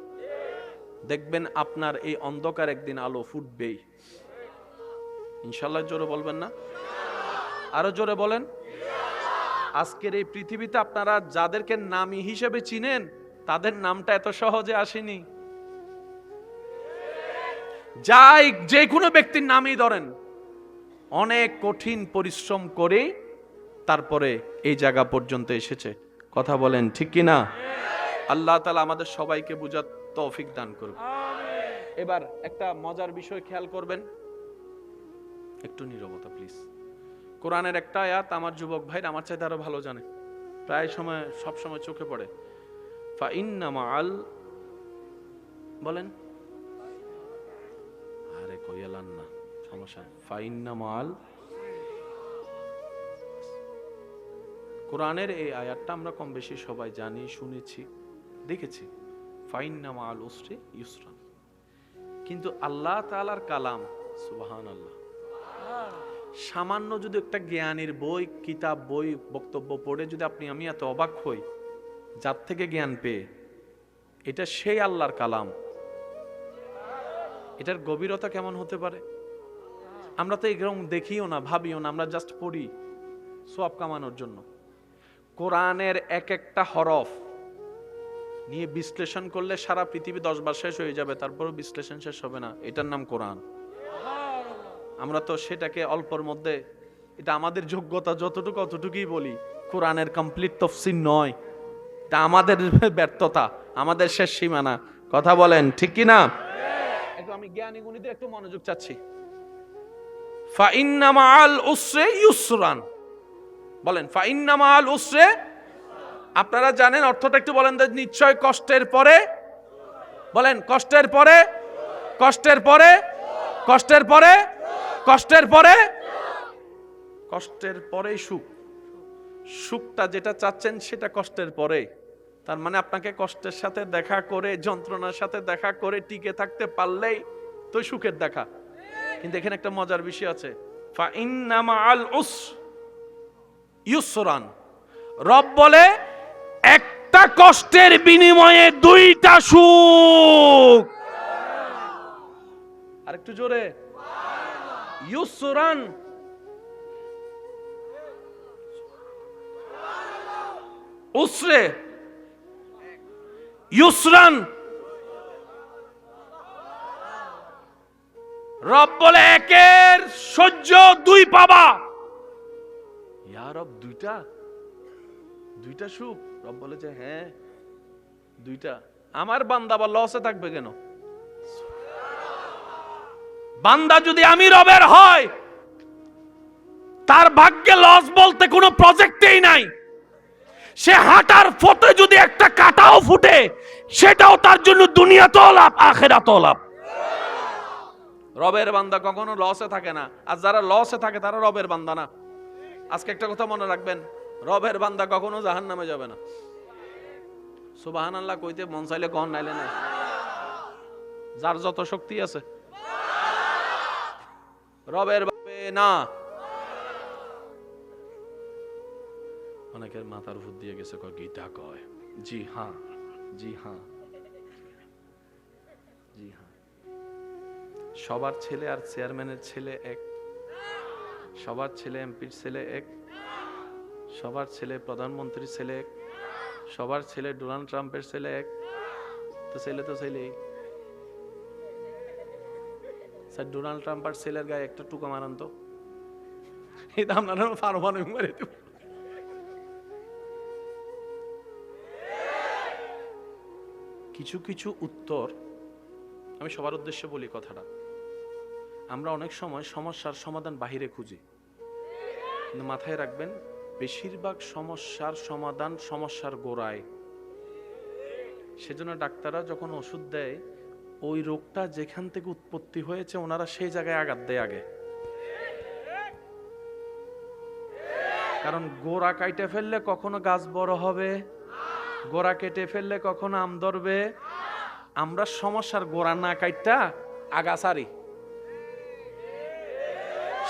দেখবেন আপনার এই অন্ধকার একদিন আলো ফুটবেই ইনশাআল্লাহ। জোরে বলবেন না? আরো জোরে বলেন। আজকের এই পৃথিবীতে আপনারা যাদেরকে নামী হিসেবে চিনেন, তাদের নামটা এত সহজে আসেনি। যাই যে কোনো ব্যক্তির নামই ধরেন, অনেক কঠিন পরিশ্রম করে তারপরে এই জায়গা পর্যন্ত এসেছে। কথা বলেন ঠিক কি না? আল্লাহ তাআলা আমাদের সবাইকে বুঝার তৌফিক দান করুন। এবার একটা মজার বিষয় খেয়াল করবেন, একটু নীরবতা প্লিজ। কোরআনের একটা আয়াত আমার যুবক ভাইরা আমার চাইতে আরো ভালো জানে, প্রায় সময় সব সময় চোখে পড়ে। ফাইন্না মাআল, বলেন। আরে কইয়ালান না, সমস্যা। ফাইন্না মাআল, কোরআনের এই আয়াতটা আমরা কম বেশি সবাই জানি, শুনেছি, দেখেছি। ফাইন্না মাআল উসরি ইউসরান। কিন্তু আল্লাহ তাআলার কালাম, সুবহানাল্লাহ, সামান্য যদি একটা জ্ঞানের বই, কিতাব, বই, বক্তব্য পড়ে যদি আমি এত অবাক হই, যার থেকে জ্ঞান পেয়ে, এটা সেই আল্লাহর কালাম, এটার গভীরতা কেমন হতে পারে? আমরা তো এরকম দেখিও না, ভাবিও না, আমরা জাস্ট পড়ি সওয়াব কামানোর জন্য। কোরআনের এক একটা হরফ নিয়ে বিশ্লেষণ করলে সারা পৃথিবী 10 বার শেষ হয়ে যাবে, তারপরও বিশ্লেষণ শেষ হবে না। এটার নাম কোরআন। আমরা তো সেটাকে অল্পর মধ্যে, এটা আমাদের যোগ্যতা যতটুকু অতটুকুই বলি, কোরআনের কমপ্লিট তাফসীর নয়। এটা আমাদের ব্যর্থতা, আমাদের শেষ সীমানা। কথা বলেন ঠিক কি না? একটু আমি জ্ঞানী গুণীদের একটু মনোযোগ চাচ্ছি। ফাইন্না মাআল উসরি ইউসরান, বলেন ফাইন্না মাআল উসরি। আপনারা জানেন অর্থটা, একটু বলেন। নিশ্চয় কষ্টের পরে, বলেন কষ্টের পরে, কষ্টের পরে, কষ্টের পরে, কষ্টের পরে, কষ্টের পরেই সুখ। সুখটা যেটা চাচ্ছেন সেটা কষ্টের পরে। তার মানে আপনাকে কষ্টের সাথে দেখা করে, যন্ত্রণার সাথে দেখা করে টিকে থাকতে পারলেই তো সুখের দেখা। কিন্তু এখানে একটা মজার বিষয় আছে। ফাইন্না মাআল উসরি ইউসরান। রব বলে একটা কষ্টের বিনিময়ে দুইটা সুখ। আরেকটু জোরে, ইউসরান। উসরে, ইউসরান। রব বলে একের সহ্য দুই পাবা। ইয়া রব, দুইটা? দুইটা সুখ? রব বলে যে হ্যাঁ দুইটা। আমার বান্দা বা লসে থাকবে কেন? বান্দা যদি আমি রবের হয়, তার ভাগ্যে লস বলতে কোনো প্রজেক্টেই নাই। সে হাঁটার পথে যদি একটা কাঁটাও ফুটে, সেটাও তার জন্য দুনিয়াতেও লাভ, আখিরাতেও লাভ। রবের বান্দা কখনো লসে থাকে না, আর যারা লসে থাকে তারা রবের বান্দা না। আজকে একটা কথা মনে রাখবেন, রবের বান্দা কখনো জাহান্নামে যাবে না। সুবহানাল্লাহ কইতে মন চাইলে কন, নাইলে না। যার যত শক্তি আছে রবের বাবে না। অনেকের মাথার উপর দিয়ে গেছে, কয় গীতা কয়। জি হ্যাঁ, জি হ্যাঁ। সবার ছেলে আর চেয়ারম্যানের ছেলে এক, সবার ছেলে এমপির ছেলে এক, সবার ছেলে প্রধানমন্ত্রীর ছেলে এক, সবার ছেলে ডোনাল্ড ট্রাম্পের ছেলে এক। তো ছেলেই স্যার, ডোনাল্ড ট্রাম্পের ছেলের গায়ে একটা টুকা মারান তো, এটা আপনারা পারমাণবিক মারে দেব। কিছু কিছু উত্তর আমি সবার উদ্দেশ্যে বলি কথাটা। আমরা অনেক সময় সমস্যার সমাধান বাহিরে খুঁজি, কিন্তু মাথায় রাখবেন বেশিরভাগ সমস্যার সমাধান সমস্যার গোড়ায়। সেজন্য ডাক্তাররা যখন ওষুধ দেয়, ওই রোগটা যেখান থেকে উৎপত্তি হয়েছে ওনারা সেই জায়গায় আঘাত দেয় আগে। কারণ গোড়া কাইটে ফেললে কখনো গাছ বড় হবে, গোড়া কেটে ফেললে কখনো আম ধরবে। আমরা সমস্যার গোড়া না কাইটা আগা সারি।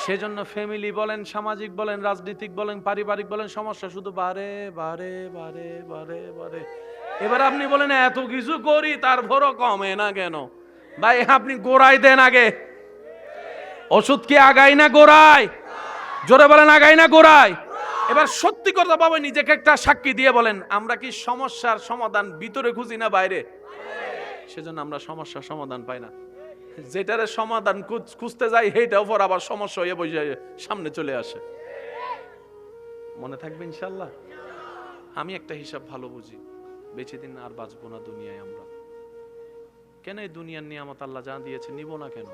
সেজন্য ফ্যামিলি বলেন, সামাজিক বলেন, রাজনৈতিক বলেন, পারিবারিক বলেন, সমস্যা শুধু বাড়ে বাড়ে বাড়ে বাড়ে বাড়ে। এবার আপনি বলেন এত কিছু করি তারপরও কমে না কেন? ভাই আপনি গোড়ায় দেন আগে। ওষুধ কি আগাই না গোড়ায়? জোরে বলেন আগাই না গোড়ায়? এবার সত্যি কথা পাবে, নিজেকে একটা সাক্ষী দিয়ে বলেন, আমরা কি সমস্যার সমাধান ভিতরে খুঁজি না বাইরে? সেজন্য আমরা সমস্যার সমাধান পাই না। যেটারে সমাধান খুঁজতে যাই সেইটাও পর আবার সমস্যা হয়ে বসে সামনে চলে আসে। মনে থাকবে ইনশাল্লাহ। আমি একটা হিসাব ভালো বুঝি, বেঁচে দিন আর বাঁচবো না দুনিয়ায়। আমরা কেন এই দুনিয়ার নিয়ামত আল্লাহ যা দিয়েছে নিব না কেন?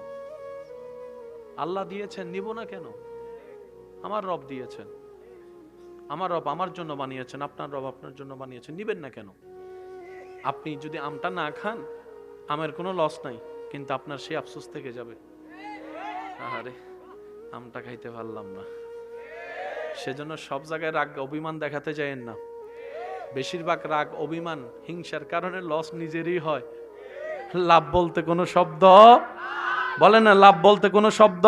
আল্লাহ দিয়েছেন নিব না কেন? আমার রব দিয়েছেন, আমার রব আমার জন্য বানিয়েছেন, আপনার রব আপনার জন্য বানিয়েছেন, নিবেন না কেন? আপনি যদি আমটা না খান আমের কোনো লস নাই, কিন্তু আপনার সেই আফসোস থেকে যাবে, আরে আমটা খাইতে পারলাম না। সেজন্য সব জায়গায় রাগ অভিমান দেখাতে যায়েন না। বেশিরভাগ রাগ অভিমান হিংসার কারণে লস নিজেরই হয়। লাভ বলতে কোনো শব্দ বলে না, লাভ বলতে কোনো শব্দ।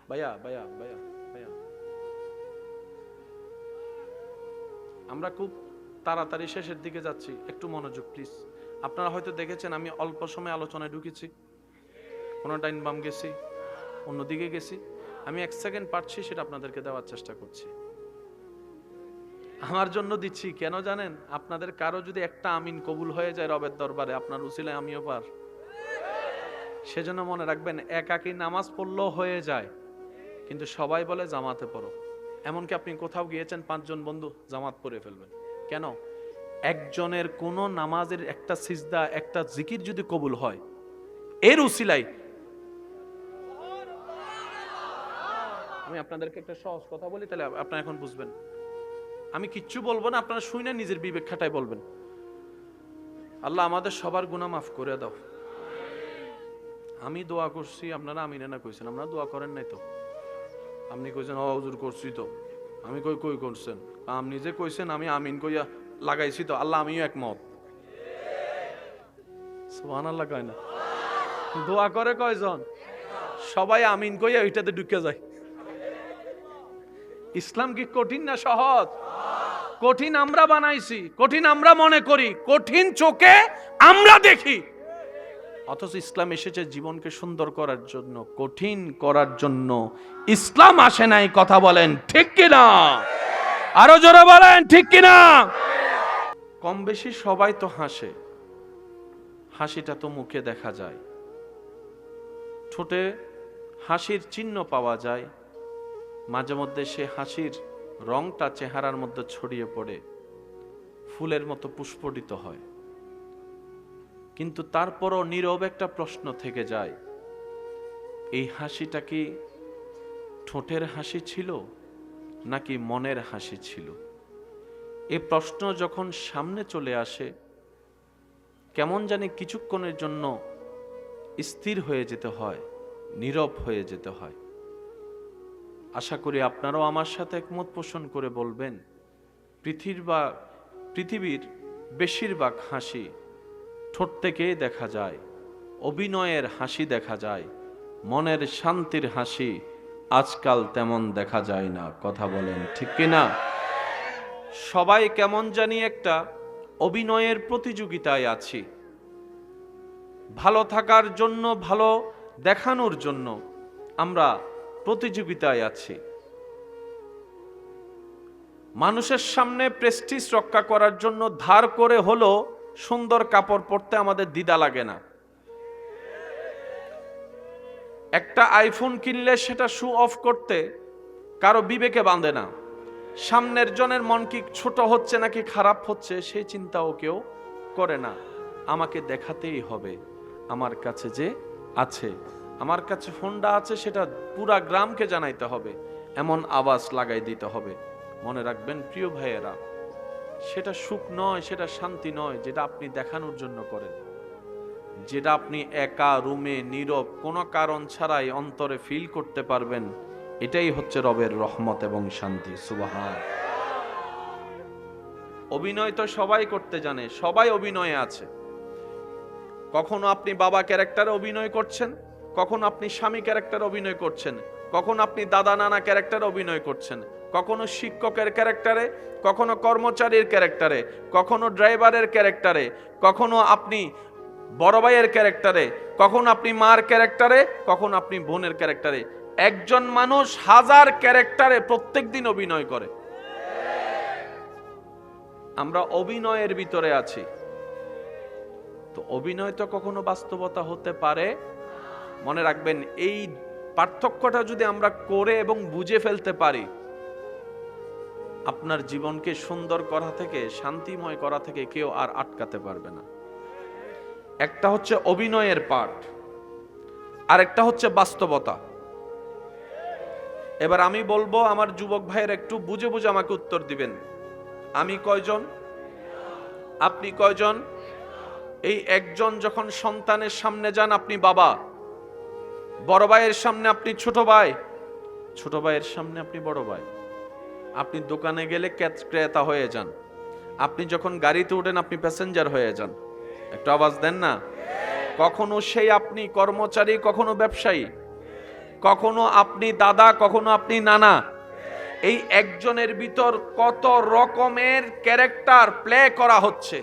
ভাইয়া ভাইয়া ভাইয়া ভাইয়া, আমরা খুব তাড়াতাড়ি শেষের দিকে যাচ্ছি, একটু মনোযোগ প্লিজ। আপনারা হয়তো দেখেছেন আমি অল্প সময় আলোচনায় ঢুকেছি, কোনো টাইম বাম গেছি, অন্যদিকে গেছি। আমি 1 সেকেন্ড পাচ্ছি সেটা আপনাদেরকে দেওয়ার চেষ্টা করছি। আমার জন্য দিচ্ছি কেন জানেন? আপনাদের কারো যদি একটা আমিন কবুল হয়ে যায় রবের দরবারে, আপনার উসিলায় আমিও পার। সেজন্য মনে রাখবেন, একাকী নামাজ পড়লেও হয়ে যায়, কিন্তু সবাই বলে জামাতে পড়ো। এমনকি আপনি কোথাও গিয়েছেন 5 জন বন্ধু জামাত পড়ে ফেলবেন কেন? একজনের কোন নামাজের একটা সিজদা, একটা জিকির যদি কবুল হয় এর উসিলায়। আমি আপনাদেরকে একটা সহজ কথা বলি, তাহলে আপনারা এখন বুঝবেন। আমি কিচ্ছু বলবো না, আপনারা শুনে নিজের বিবেক খাটায় বলবেন। আল্লাহ আমাদের সবার গুনাহ মাফ করে দাও। আমি দোয়া করছি, আপনারা আমিন না কইছেন? আপনারা দোয়া করেন নাই তো? আপনি কইছেন ও হুজুর করছি তো। আমি কই করছেন? আপনি যে কইছেন আমি আমিন কইয়া লাগাইছি তো। আল্লাহ আমিও একমত। সুবহানাল্লাহ কয় না? দোয়া করে কয়জন? সবাই আমিন কইয়া ওইটাতে ঢুকে যায়। ইসলাম কি কঠিন না সহজ? কঠিন আমরা বানাইছি, কঠিন আমরা মনে করি, কঠিন চোখে আমরা দেখি। অথচ ইসলাম এসেছে জীবনকে সুন্দর করার জন্য, কঠিন করার জন্য। ইসলাম আসে নাই, কথা বলেন ঠিক কিনা? আরো জোরে বলেন ঠিক কিনা? কম বেশি সবাই তো হাসে, হাসিটা তো মুখে দেখা যায়, ঠোঁটে হাসির চিহ্ন পাওয়া যায়। মাঝে মধ্যে সে হাসির রংটা চেহারার মধ্যে ছড়িয়ে পড়ে ফুলের মতো পুষ্পটিত হয়। কিন্তু তারপরও নীরব একটা প্রশ্ন থেকে যায়, এই হাসিটা কি ঠোঁটের হাসি ছিল নাকি মনের হাসি ছিল? এই প্রশ্ন যখন সামনে চলে আসে, কেমন জানি কিছুক্ষণের জন্য স্থির হয়ে যেতে হয়, নীরব হয়ে যেতে হয়। আশা করি আপনারাও আমার সাথে একমত পোষণ করে বলবেন, পৃথিবীর বেশিরভাগ হাসি ঠোঁট থেকেই দেখা যায়, অভিনয়ের হাসি দেখা যায়, মনের শান্তির হাসি আজকাল তেমন দেখা যায় না। কথা বলেন ঠিক কিনা? সবাই কেমন জানি একটা অভিনয়ের প্রতিযোগিতায় আছি। ভালো থাকার জন্য, ভালো দেখানোর জন্য আমরা প্রতিযোগিতায় আছি। মানুষের সামনে প্রেস্টিজ রক্ষা করার জন্য ধার করে হলো সুন্দর কাপড় পরতে আমাদের দ্বিধা লাগে না। একটা আইফোন কিনলে সেটা শো অফ করতে কারো বিবেকে বাঁধে না। সামনের জনের মন কি ছোট হচ্ছে নাকি খারাপ হচ্ছে সেই চিন্তাও কেউ করে না। আমাকে দেখাতেই হবে আমার কাছে যে আছে, আমার কাছে ফোনটা আছে, সেটা পুরা গ্রামকে জানাইতে হবে, এমন আওয়াজ লাগাই দিতে হবে। মনে রাখবেন প্রিয় ভাইয়েরা, সেটা সুখ নয়, সেটা শান্তি নয় যেটা আপনি দেখানোর জন্য করেন। যেটা আপনি একা রুমে নীরব কোনো কারণ ছাড়াই অন্তরে ফিল করতে পারবেন, এটাই হচ্ছে রবের রহমত এবং শান্তি। সুবহান। অভিনয় তো সবাই করতে জানে, সবাই অভিনয়ে আছে। কখনো আপনি বাবা ক্যারেক্টারে অভিনয় করছেন, কখনো আপনি স্বামী ক্যারেক্টারে অভিনয় করছেন, কখনো আপনি দাদা নানা ক্যারেক্টারে অভিনয় করছেন, কখনো শিক্ষকের ক্যারেক্টারে, কখনো কর্মচারীর ক্যারেক্টারে, কখনো ড্রাইভারের ক্যারেক্টারে, কখনো আপনি বড় ভাইয়ের ক্যারেক্টারে, কখনো আপনি মার ক্যারেক্টারে, কখনো আপনি বোনের ক্যারেক্টারে। একজন মানুষ হাজার ক্যারেক্টারে প্রত্যেকদিন অভিনয় করে। আমরা অভিনয়ের ভিতরে আছি। তো অভিনয় তো কখনো বাস্তবতা হতে পারে। মনে রাখবেন, এই পার্থক্যটা যদি আমরা করে এবং বুঝে ফেলতে পারি, আপনার জীবনকে সুন্দর করা থেকে, শান্তিময় করা থেকে কেউ আর আটকাতে পারবে না। একটা হচ্ছে অভিনয়ের পার্ট, আর একটা হচ্ছে বাস্তবতা। এবার আমি বলবো, আমার যুবক ভাইয়ের একটু বুঝে বুঝে আমাকে উত্তর দিবেন। আমি কয়জন, আপনি কয়জন? এই একজন যখন সন্তানের সামনে যান আপনি বাবা, বড় ভাইয়ের সামনে আপনি ছোট ভাই, ছোট ভাইয়ের সামনে আপনি বড় ভাই। আপনি দোকানে গেলে ক্রেতা হয়ে যান, আপনি যখন গাড়িতে ওঠেন আপনি প্যাসেঞ্জার হয়ে যান। একটু আওয়াজ দেন না। কখনো সেই আপনি কর্মচারী, কখনো ব্যবসায়ী, কখনো আপনি দাদা, কখনো আপনি নানা। এই একজনের ভিতর কত রকমের ক্যারেক্টার প্লে করা হচ্ছে।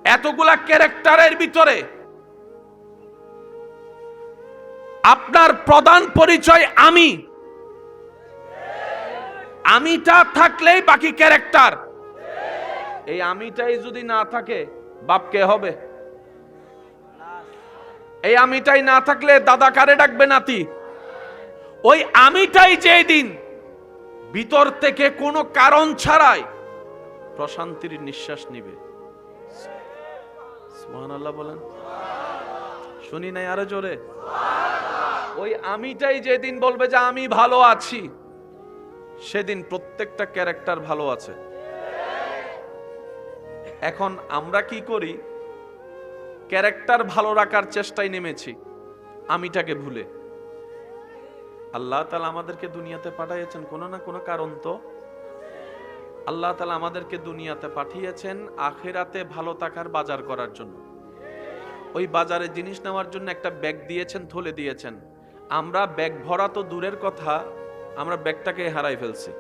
এতগুলা ক্যারেক্টারের ভিতরে আপনার প্রধান পরিচয় আমিটা থাকলেই বাকি ক্যারেক্টার। এই আমিটাই যদি না থাকে, বাপ কে হবে? এই আমিটাই না থাকলে দাদা কারে ডাকবে নাতি? ওই আমিটাই যেদিন ভিতর থেকে কোনো কারণ ছাড়াই প্রশান্তির নিঃশ্বাস নিবে, সুবহানাল্লাহ বলেন, শুনি নাই আরো জোরে? ওই আমিটাই যেদিন বলবে যে আমি ভালো আছি, সেদিন প্রত্যেকটা ক্যারেক্টার ভালো আছে। এখন আমরা কি করি? ক্যারেক্টার ভালো রাখার চেষ্টায় নেমেছি, আমিটাকে ভুলে। আল্লাহ তাআলা আমাদেরকে দুনিয়াতে পাঠিয়েছেন কোনো না কোনো কারণ তো। আল্লাহ তাআলা আমাদেরকে দুনিয়াতে পাঠিয়েছেন আখিরাতে ভালো থাকার বাজার করার জন্য। ওই বাজারে জিনিস নেওয়ার জন্য একটা ব্যাগ দিয়েছেন, থলে দিয়েছেন। আমরা ব্যাগ ভরা তো দূরের কথা, আমরা ব্যাগটাকে হারাই ফেলছি।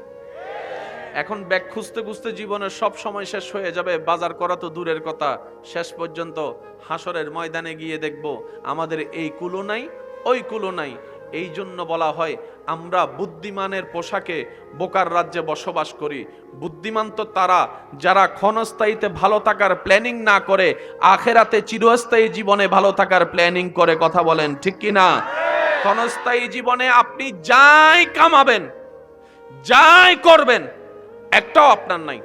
এখন ব্যাগ খুঁজতে খুঁজতে জীবনের সব সময় শেষ হয়ে যাবে, বাজার করা তো দূরের কথা। শেষ পর্যন্ত হাসরের ময়দানে গিয়ে দেখব আমাদের এই কুলো নাই, ওই কুলো নাই। এই জন্য বলা হয় আমরা বুদ্ধিমানের পোশাকে বোকার রাজ্যে বসবাস করি। বুদ্ধিমান তো তারা যারা ক্ষণস্থায়ীতে ভালো থাকার প্ল্যানিং না করে আখেরাতে চিরস্থায়ী জীবনে ভালো থাকার প্ল্যানিং করে। কথা বলেন ঠিক কি না? ক্ষণস্থায়ী জীবনে আপনি যাই কামাবেন, যাই করবেন, একটাও আপনার নাই,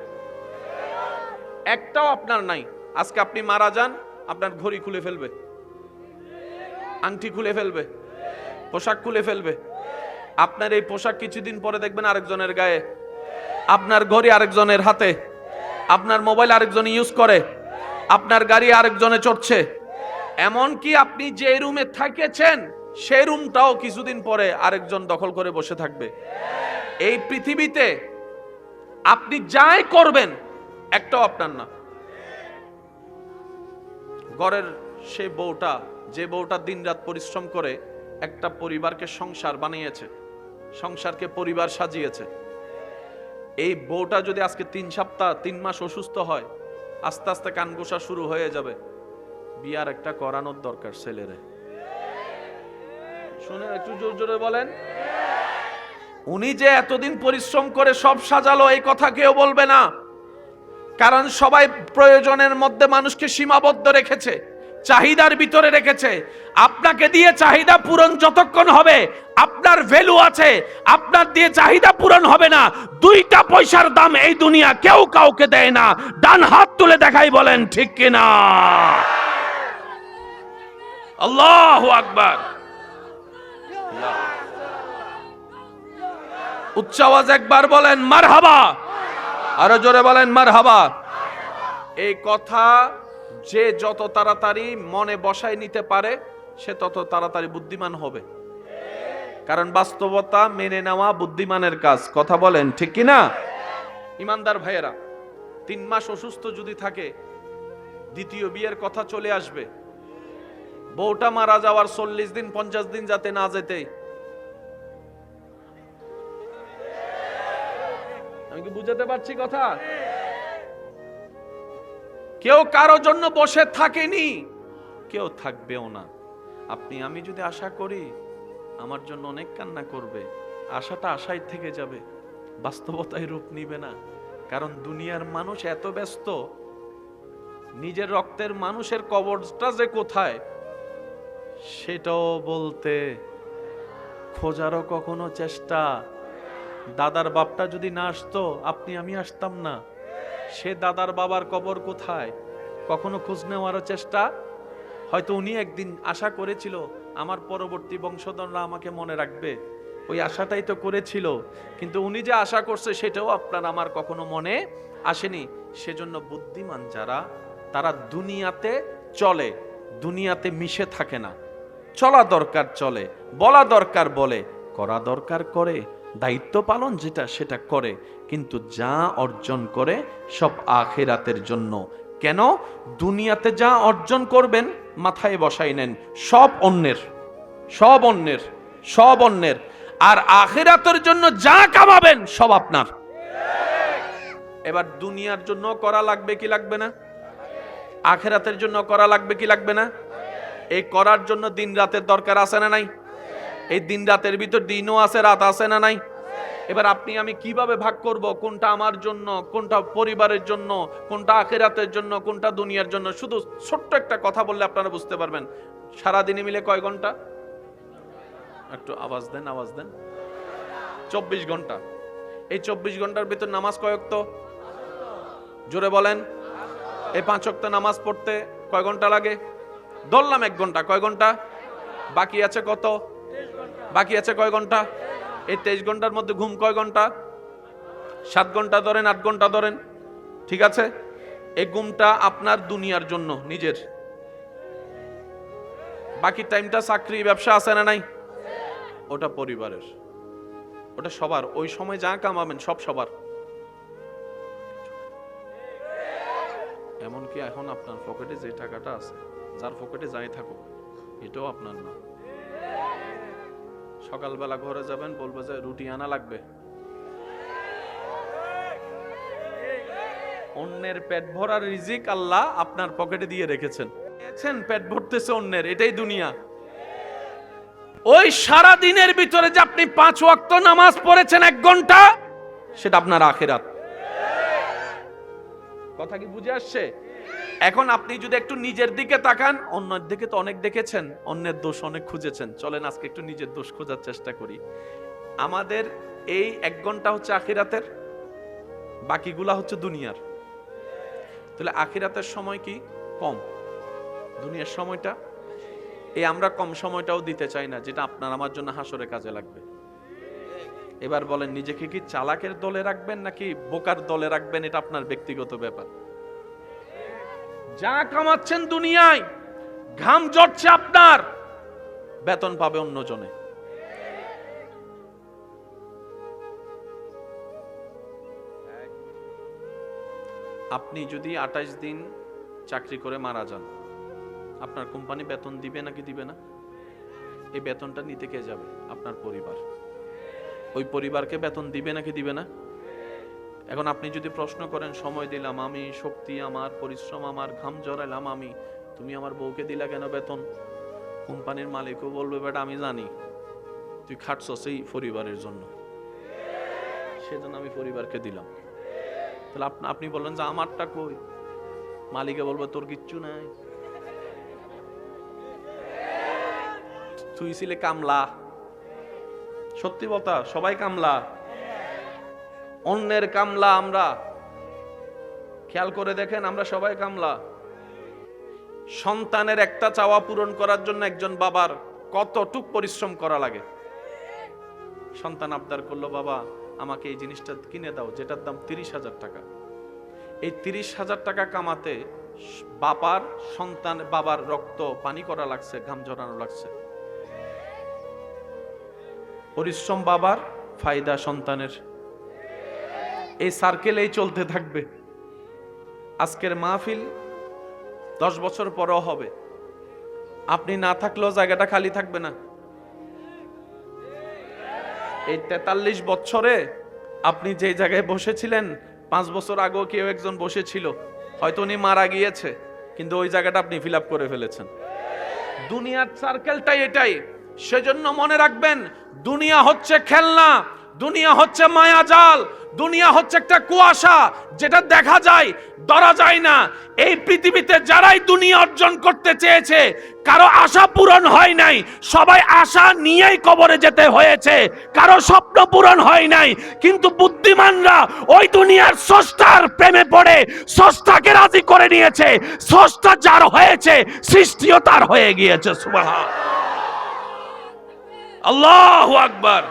একটাও আপনার নাই। আজকে আপনি মারা যান, আপনার ঘড়ি খুলে ফেলবে, আংটি খুলে ফেলবে, পোশাক খুলে ফেলবে। আপনার এই পোশাক কিছুদিন পরে দেখবেন আরেকজনের গায়ে, আপনার ঘড়ি আরেকজনের হাতে, আপনার মোবাইল আরেকজন ইউজ করে, আপনার গাড়ি আরেকজনে চড়ছে। এমনকি আপনি যে রুমে থাকেছেন সেই রুমটাও কিছুদিন পরে আরেকজন দখল করে বসে থাকবে। এই পৃথিবীতে আপনি যাই করবেন একটাও আপনার না। ঘরের সেই বউটা, যে বউটা দিনরাত পরিশ্রম করে একটা পরিবারকে সংসার বানিয়েছে, সংসারকে পরিবার সাজিয়েছে, এই বউটা যদি আজকে 3 সপ্তাহ 3 মাস অসুস্থ হয়, আস্তে আস্তে কান ঘোষা শুরু হয়ে যাবে। বিয়ার একটা করানোর দরকার ছেলেরে। শুনে একটু জোর জোরে বলেন। উনি যে এতদিন পরিশ্রম করে সব সাজালো এই কথা কেউ বলবে না, কারণ সবাই প্রয়োজনের মধ্যে মানুষকে সীমাবদ্ধ রেখেছে, চাহিদার ভিতরে রেখেছে। আপনাকে দিয়ে চাহিদা পূরণ যতক্ষণ হবে আপনার ভ্যালু আছে, আপনার দিয়ে চাহিদা পূরণ হবে না। 2টা পয়সার দাম এই দুনিয়া কেউ কাউকে দেয় না। ডান হাত তুলে দেখাই বলেন ঠিক কিনা। আল্লাহু আকবার। উচ্চ আওয়াজ একবার বলেন মারহাবা, আরো জোরে বলেন মারহাবা। এই কথা যে যত তাড়াতাড়ি মনে বসায় নিতে পারে সে তত তাড়াতাড়ি বুদ্ধিমান হবে, কারণ বাস্তবতা মেনে নেওয়া বুদ্ধিমানের কাজ। কথা বলেন ঠিক কি না? ইমানদার ভাইয়েরা, 3 মাস অসুস্থ যদি থাকে দ্বিতীয় বিয়ের কথা চলে আসবে। বউটা মারা যাওয়ার 40 দিন 50 দিন যাতে না যেতে। আমি কি বুঝাতে পারছি কথা? কেউ কারোর জন্য বসে থাকেনি, কেউ থাকবেও না। আপনি আমি যদি আশা করি আমার জন্য অনেক কান্না করবে, আশাটা আশাই থেকে যাবে, বাস্তবতায় রূপ নিবে না। কারণ দুনিয়ার মানুষ এত ব্যস্ত, নিজের রক্তের মানুষের কবরটা যে কোথায় সেটাও বলতে, খোঁজারও কখনো চেষ্টা। দাদার বাপটা যদি না আসতো আপনি আমি আসতাম না। সে দাদার বাবার কবর কোথায় কখনো খোঁজ নেওয়ারও চেষ্টা। হয়তো উনি একদিন আশা করেছিল আমার পরবর্তী বংশধররা আমাকে মনে রাখবে, ওই আশাটাই তো করেছিল, কিন্তু উনি যে আশা করছে সেটাও আপনার আমার কখনো মনে আসেনি। সেজন্য বুদ্ধিমান যারা, তারা দুনিয়াতে চলে, দুনিয়াতে মিশে থাকে না। চলা দরকার চলে, বলা দরকার বলে, করা দরকার করে, দায়িত্ব পালন যেটা সেটা করে, কিন্তু যা অর্জন করে সব আখিরাতের জন্য। কেন? দুনিয়াতে যা অর্জন করবেন মাথায় বসাই নেন, সব অন্যের, সব অন্যের, সব অন্যের। আর আখিরাতের জন্য যা কামাবেন সব আপনার। এবার দুনিয়ার জন্য করা লাগবে কি লাগবে না? আখিরাতের জন্য করা লাগবে কি লাগবে না? এই করার জন্য দিন রাতের দরকার আছে না নাই? এই দিন রাতের ভিতর দিনও আছে, রাত আছে না নাই? এবার আপনি আমি কিভাবে ভাগ করব কোনটা আমার জন্য, কোনটা পরিবারের জন্য, কোনটা আখিরাতের জন্য, কোনটা দুনিয়ার জন্য? শুধু ছোট্ট একটা কথা বললে আপনারা বুঝতে পারবেন। সারাদিনে মিলে কয় ঘন্টা? একটু আওয়াজ দেন, আওয়াজ দেন। 24 ঘন্টা। এই 24 ঘন্টার ভিতর নামাজ কয় ওয়াক্ত? জোরে বলেন। এই 5 ওয়াক্ত নামাজ পড়তে কয় ঘন্টা লাগে? ধরলাম 1 ঘন্টা। কয় ঘন্টা বাকি আছে? কত বাকি আছে? কয় ঘন্টা? এই 23 ঘন্টার মধ্যে ঘুম কয় ঘন্টা? 7 ঘন্টা ধরেন, 8 ঘন্টা ধরেন, ঠিক আছে? এই ঘুমটা আপনার দুনিয়ার জন্য নিজের, বাকি টাইমটা চাকরি ব্যবসা আছে না নাই? ওটা পরিবারের, ওটা সবার। ওই সময় যা কামাবেন সব সবার। এমনকি এখন আপনার পকেটে যে টাকাটা আছে, যার পকেটে যাই থাকুক, এটাও আপনার না। সকালবেলা ঘরে যাবেন, বলবে যে রুটি আনা লাগবে। অন্যের পেট ভরার রিজিক আল্লাহ আপনার পকেটে দিয়ে রেখেছেন, পেট ভরতেছে অন্যের, এটাই দুনিয়া। ওই সারা দিনের ভিতরে যে আপনি 5 ওয়াক্ত নামাজ পড়েছেন 1 ঘন্টা, সেটা আপনার আখিরাত। কথা কি বুঝে আসছে? এখন আপনি যদি একটু নিজের দিকে তাকান, অন্যের দিকে তো অনেক দেখেছেন, অন্যের দোষ অনেক খুঁজেছেন। চলেন আজকে একটু নিজের দোষ খোঁজার চেষ্টা করি। আমাদের এই 1 ঘন্টা হচ্ছে আখিরাতের, বাকিগুলা হচ্ছে দুনিয়ার। তাহলে আখিরাতের সময় কি কম, দুনিয়ার সময়টা? এই আমরা কম সময়টাও দিতে চাই না, যেটা আপনার আমার জন্য হাসরে কাজে লাগবে। এবার বলেন, নিজেকে কি চালাকের দলে রাখবেন নাকি বোকার দলে রাখবেন? এটা আপনার ব্যক্তিগত ব্যাপার। যা কামাচ্ছেন দুনিয়ায়, ঘাম ঝরছে আপনার, বেতন পাবে অন্যজনে। আপনি যদি 28 দিন চাকরি করে মারা যান, আপনার কোম্পানি বেতন দিবে নাকি দিবে না? এই বেতনটা নিতে কে যাবে? আপনার পরিবার। ওই পরিবারকে বেতন দিবে নাকি দিবে না? এখন আপনি যদি প্রশ্ন করেন, সময় দিলাম আমি, শক্তি আমার, পরিশ্রম আমার, ঘাম জড়াইলাম আমি, তুমি আমার বউকে দিলা কেন বেতন? কোম্পানির মালিকও বলবে বেটা আমি জানি তুই খাটছস এই পরিবারের জন্য, সেজন্য আমি পরিবারকে দিলাম। তাহলে আপনি বললেন যে আমারটা কই? মালিকে বলবে তোর কিচ্ছু নাই, তুই ছিলে কামলা। সত্যি কথা, সবাই কামলা, অন্যের কামলা আমরা। খেয়াল করে দেখেন, আমরা সবাই কামলা। সন্তানের একটা চাওয়া পূরণ করার জন্য একজন বাবার কতটুক পরিশ্রম করা লাগে। সন্তান আবদার করলো, বাবা আমাকে এই জিনিসটা কিনে দাও, যেটার দাম 30,000 টাকা। এই 30,000 টাকা কামাতে বাবার রক্ত পানি করা লাগছে, ঘাম ঝরানো লাগছে। পরিশ্রম বাবার, ফায়দা সন্তানের। এই সার্কেলেই চলতে থাকবে। আজকের মাহফিল 10 বছর পরেও হবে, আপনি না থাকলেও জায়গাটা খালি থাকবে না। এই 43 বছরে আপনি যে জায়গায় বসেছিলেন, 5 বছর আগেও কেউ একজন বসেছিল, হয়তো উনি মারা গিয়েছে, কিন্তু ওই জায়গাটা আপনি ফিল আপ করে ফেলেছেন। দুনিয়ার সার্কেলটাই এটাই। সেজন্য মনে রাখবেন, দুনিয়া হচ্ছে খেলনা, দুনিয়া হচ্ছে মায়াজাল, দুনিয়া হচ্ছে একটা কুয়াশা, যেটা দেখা যায় ধরা যায় না। এই পৃথিবীতে যারাই দুনিয়া অর্জন করতে চেয়েছে, কারো আশা পূরণ হয় নাই, সবাই আশা নিয়েই কবরে যেতে হয়েছে, কারো স্বপ্ন পূরণ হয় নাই। কিন্তু বুদ্ধিমানরা ওই দুনিয়ার স্রষ্টার প্রেমে পড়ে স্রষ্টাকে রাজি করে নিয়েছে। স্রষ্টা যার হয়েছে, সৃষ্টিও তার হয়ে গিয়েছে। সুবহানাল্লাহ, আল্লাহু আকবার।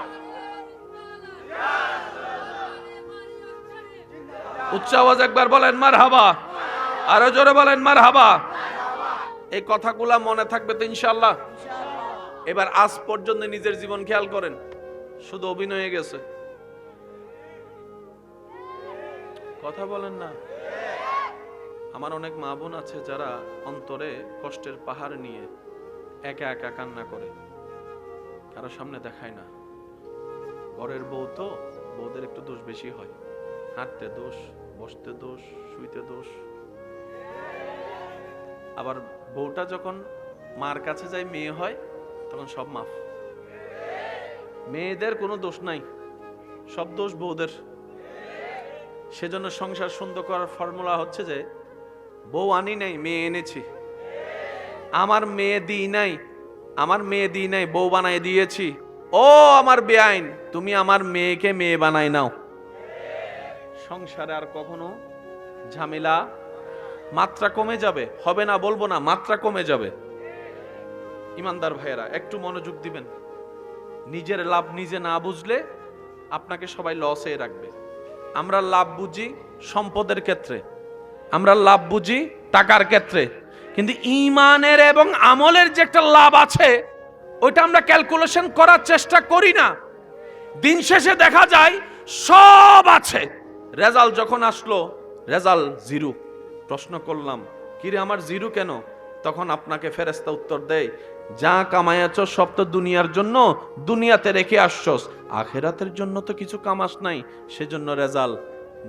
উচ্চ আওয়াজ একবার বলেন মারহাবা, আরো জোরে বলেন মারহাবা। এই কথাগুলা মনে থাকবে তো ইনশাআল্লাহ? এবার আজ পর্যন্ত নিজের জীবন খেয়াল করেন, শুধু অভিনয়ে গেছে। কথা বলেন না। আমার অনেক মা বোন আছে যারা অন্তরে কষ্টের পাহাড় নিয়ে একা একা কান্না করে, কারো সামনে দেখায় না। ঘরের বউ তো, বউদের একটু দোষ বেশি হয়, হাঁটতে দোষ, বসতে দোষ, শুইতে দোষ। আবার বউটা যখন মার কাছে যায়, মেয়ে হয়, তখন সব মাফ। মেয়েদের কোনো দোষ নাই, সব দোষ বউদের। সেজন্য সংসার সুন্দর করার ফর্মুলা হচ্ছে যে, বউ আনি নাই, মেয়ে এনেছি। আমার মেয়ে দিই নাই, বউ বানাই দিয়েছি। ও আমার বেআইন, তুমি আমার মেয়েকে মেয়ে বানাই নাও। সংসারে আর কখনো ঝামেলা, মাত্রা কমে যাবে। হবে না বলবো না, মাত্রা কমে যাবে। ইমানদার ভাইয়েরা একটু মনোযোগ দিবেন। নিজের লাভ নিজে না বুঝলে আপনাকে সবাই লসে রাখবে। আমরা লাভ বুঝি সম্পদের ক্ষেত্রে, আমরা লাভ বুঝি টাকার ক্ষেত্রে, কিন্তু ঈমানের এবং আমলের যে একটা লাভ আছে, ওইটা আমরা ক্যালকুলেশন করার চেষ্টা করি না। দিন শেষে দেখা যায় সব আছে, রেজাল্ট যখন আসলো, রেজাল্ট জিরো। প্রশ্ন করলাম, কিরে আমার জিরো কেন? তখন আপনাকে ফেরেশতা উত্তর দেয়, যা কামাইয়াছ সব তো দুনিয়ার জন্য, দুনিয়াতে রেখে আসছস, আখিরাতের জন্য তো কিছু কামাস নাই, সেজন্য রেজাল্ট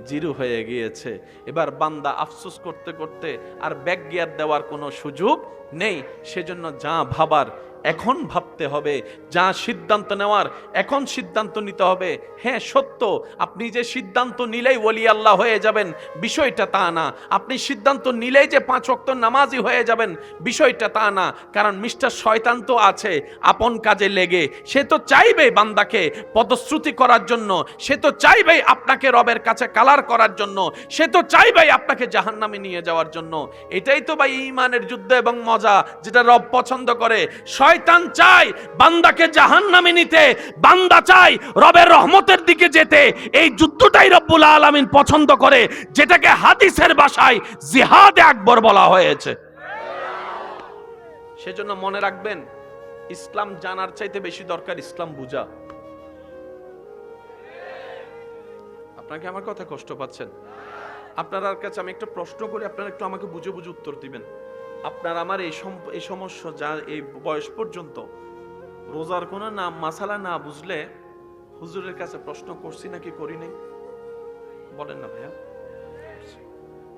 জিরো হয়ে গিয়েছে। এবার বান্দা আফসোস করতে করতে আর ব্যাক গিয়ার দেওয়ার কোনো সুযোগ নেই। সেজন্য যা ভাবার এখন ভাবতে হবে, যা সিদ্ধান্ত নেওয়ার এখন সিদ্ধান্ত নিতে হবে। হ্যাঁ সত্য, আপনি যে সিদ্ধান্ত নিলেই ওলি আল্লাহ হয়ে যাবেন, বিষয়টা তা না। আপনি সিদ্ধান্ত নিলেই যে 5 ওয়াক্ত নামাজি হয়ে যাবেন, বিষয়টা তা না। কারণ মিস্টার শয়তান তো আছে আপন কাজে লেগে, সে তো চাইবে বান্দাকে পদশ্রুতি করার জন্য, সে তো চাইবে আপনাকে রবের কাছে কালার করার জন্য, সে তো চাইবে আপনাকে জাহান্নামে নিয়ে যাওয়ার জন্য। এটাই তো ভাই ঈমানের যুদ্ধ এবং মজা, যেটা রব পছন্দ করে। শয়তান চায় বান্দাকে জাহান্নামে নিতে, বান্দা চায় রবের রহমতের দিকে যেতে। এই যুদ্ধটাই রব্বুল আলামিন পছন্দ করে, যেটাকে হাদিসের ভাষায় জিহাদে আকবর বলা হয়েছে। সেজন্য মনে রাখবেন, ইসলাম জানার চাইতে বেশি দরকার ইসলাম বুঝা। আপনাকে আমার কথা কষ্ট পাচ্ছেন? আপনার কাছে আমি একটা প্রশ্ন করি, আপনারা একটু আমাকে বুঝে বুঝে উত্তর দিবেন। আপনার আমার এই সমস্যা, যা এই বয়স পর্যন্ত রোজার কোনো নাম মাসালা না বুঝলে হুজুরের কাছে প্রশ্ন করছি নাকি করি নাই? বলেন না ভাইয়া।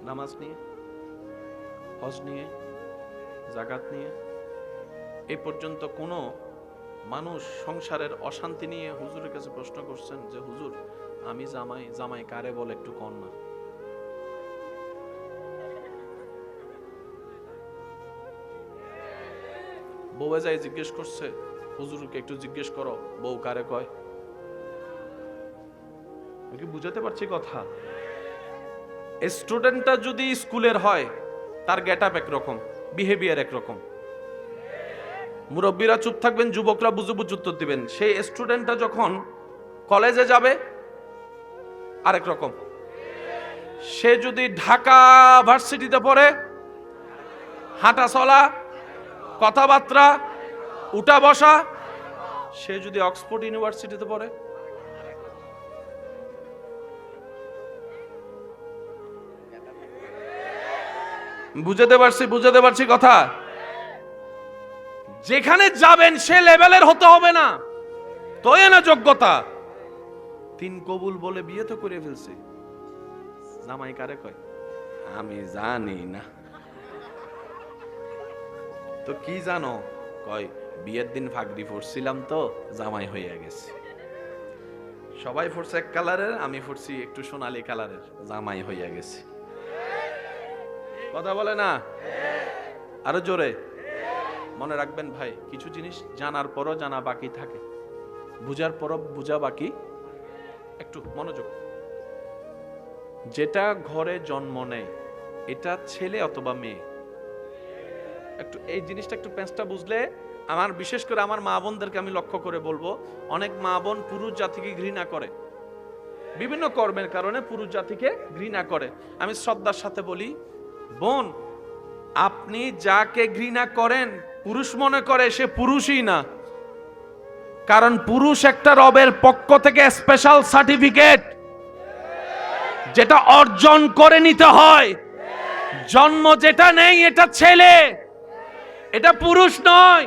নামাজ নিয়ে, হজ নিয়ে, জাকাত নিয়ে। এই পর্যন্ত কোনো মানুষ সংসারের অশান্তি নিয়ে হুজুরের কাছে প্রশ্ন করছেন যে হুজুর আমি জামাই, জামাই কারে বলে একটু কন না? বউয়ে যাই জিজ্ঞেস করছে হুজুরকে একটু জিজ্ঞেস করো বউ কারে কয়। আমি কি বুঝাতে পারছি কথা? স্টুডেন্টটা যদি স্কুলের হয় তার গেটআপ একরকম, বিহেভিয়ার একরকম। মুরব্বীরা চুপ থাকবেন, যুবকরা বুঝে বুঝে উত্তর দিবেন। সেই স্টুডেন্টটা যখন কলেজে যাবে আরেক রকম। সে যদি ঢাকা ভার্সিটিতে পড়ে, হাঁটা চলা, কথাবার্তা, উঠা বসা। সে যদি অক্সফোর্ড ইউনিভার্সিটিতে পড়ে, বুঝাতে পারছি কথা? যেখানে যাবেন সে লেভেলের হতে হবে না, তোয়ে না যোগ্যতা। 3 কবুল বলে বিয়ে তো করে ফেলছে, জামাই কারে কয়? আমি জানি না। তো কি জানো? কয় বিয়ের দিন ফাগড়ি পরছিলাম তো জামাই হয়ে গেছে। সবাই পরছে এক কালারের, আমি পরছি একটু সোনালী কালারের, জামাই হয়ে গেছে। কথা বলে না? আরো জোরে। মনে রাখবেন ভাই, কিছু জিনিস জানার পরও জানা বাকি থাকে, বুঝার পরও বুঝা বাকি। একটু মনোযোগ। যেটা ঘরে জন্ম নেয় এটা ছেলে অথবা মেয়ে, একটু এই জিনিসটা একটু প্যাঁচটা বুঝলে। আমার বিশেষ করে আমার মা বোনদেরকে আমি লক্ষ্য করে বলবো, অনেক মা বোন পুরুষ জাতিকে ঘৃণা করে, বিভিন্ন কর্মের কারণে পুরুষ জাতিকে ঘৃণা করে। আমি শ্রদ্ধার সাথে বলি, বোন আপনি যাকে ঘৃণা করেন পুরুষ মনে করে সে পুরুষই না। কারণ পুরুষ একটা রবের পক্ষ থেকে স্পেশাল সার্টিফিকেট, যেটা অর্জন করে নিতে হয়। জন্ম যেটা নেই এটা ছেলে, এটা পুরুষ নয়।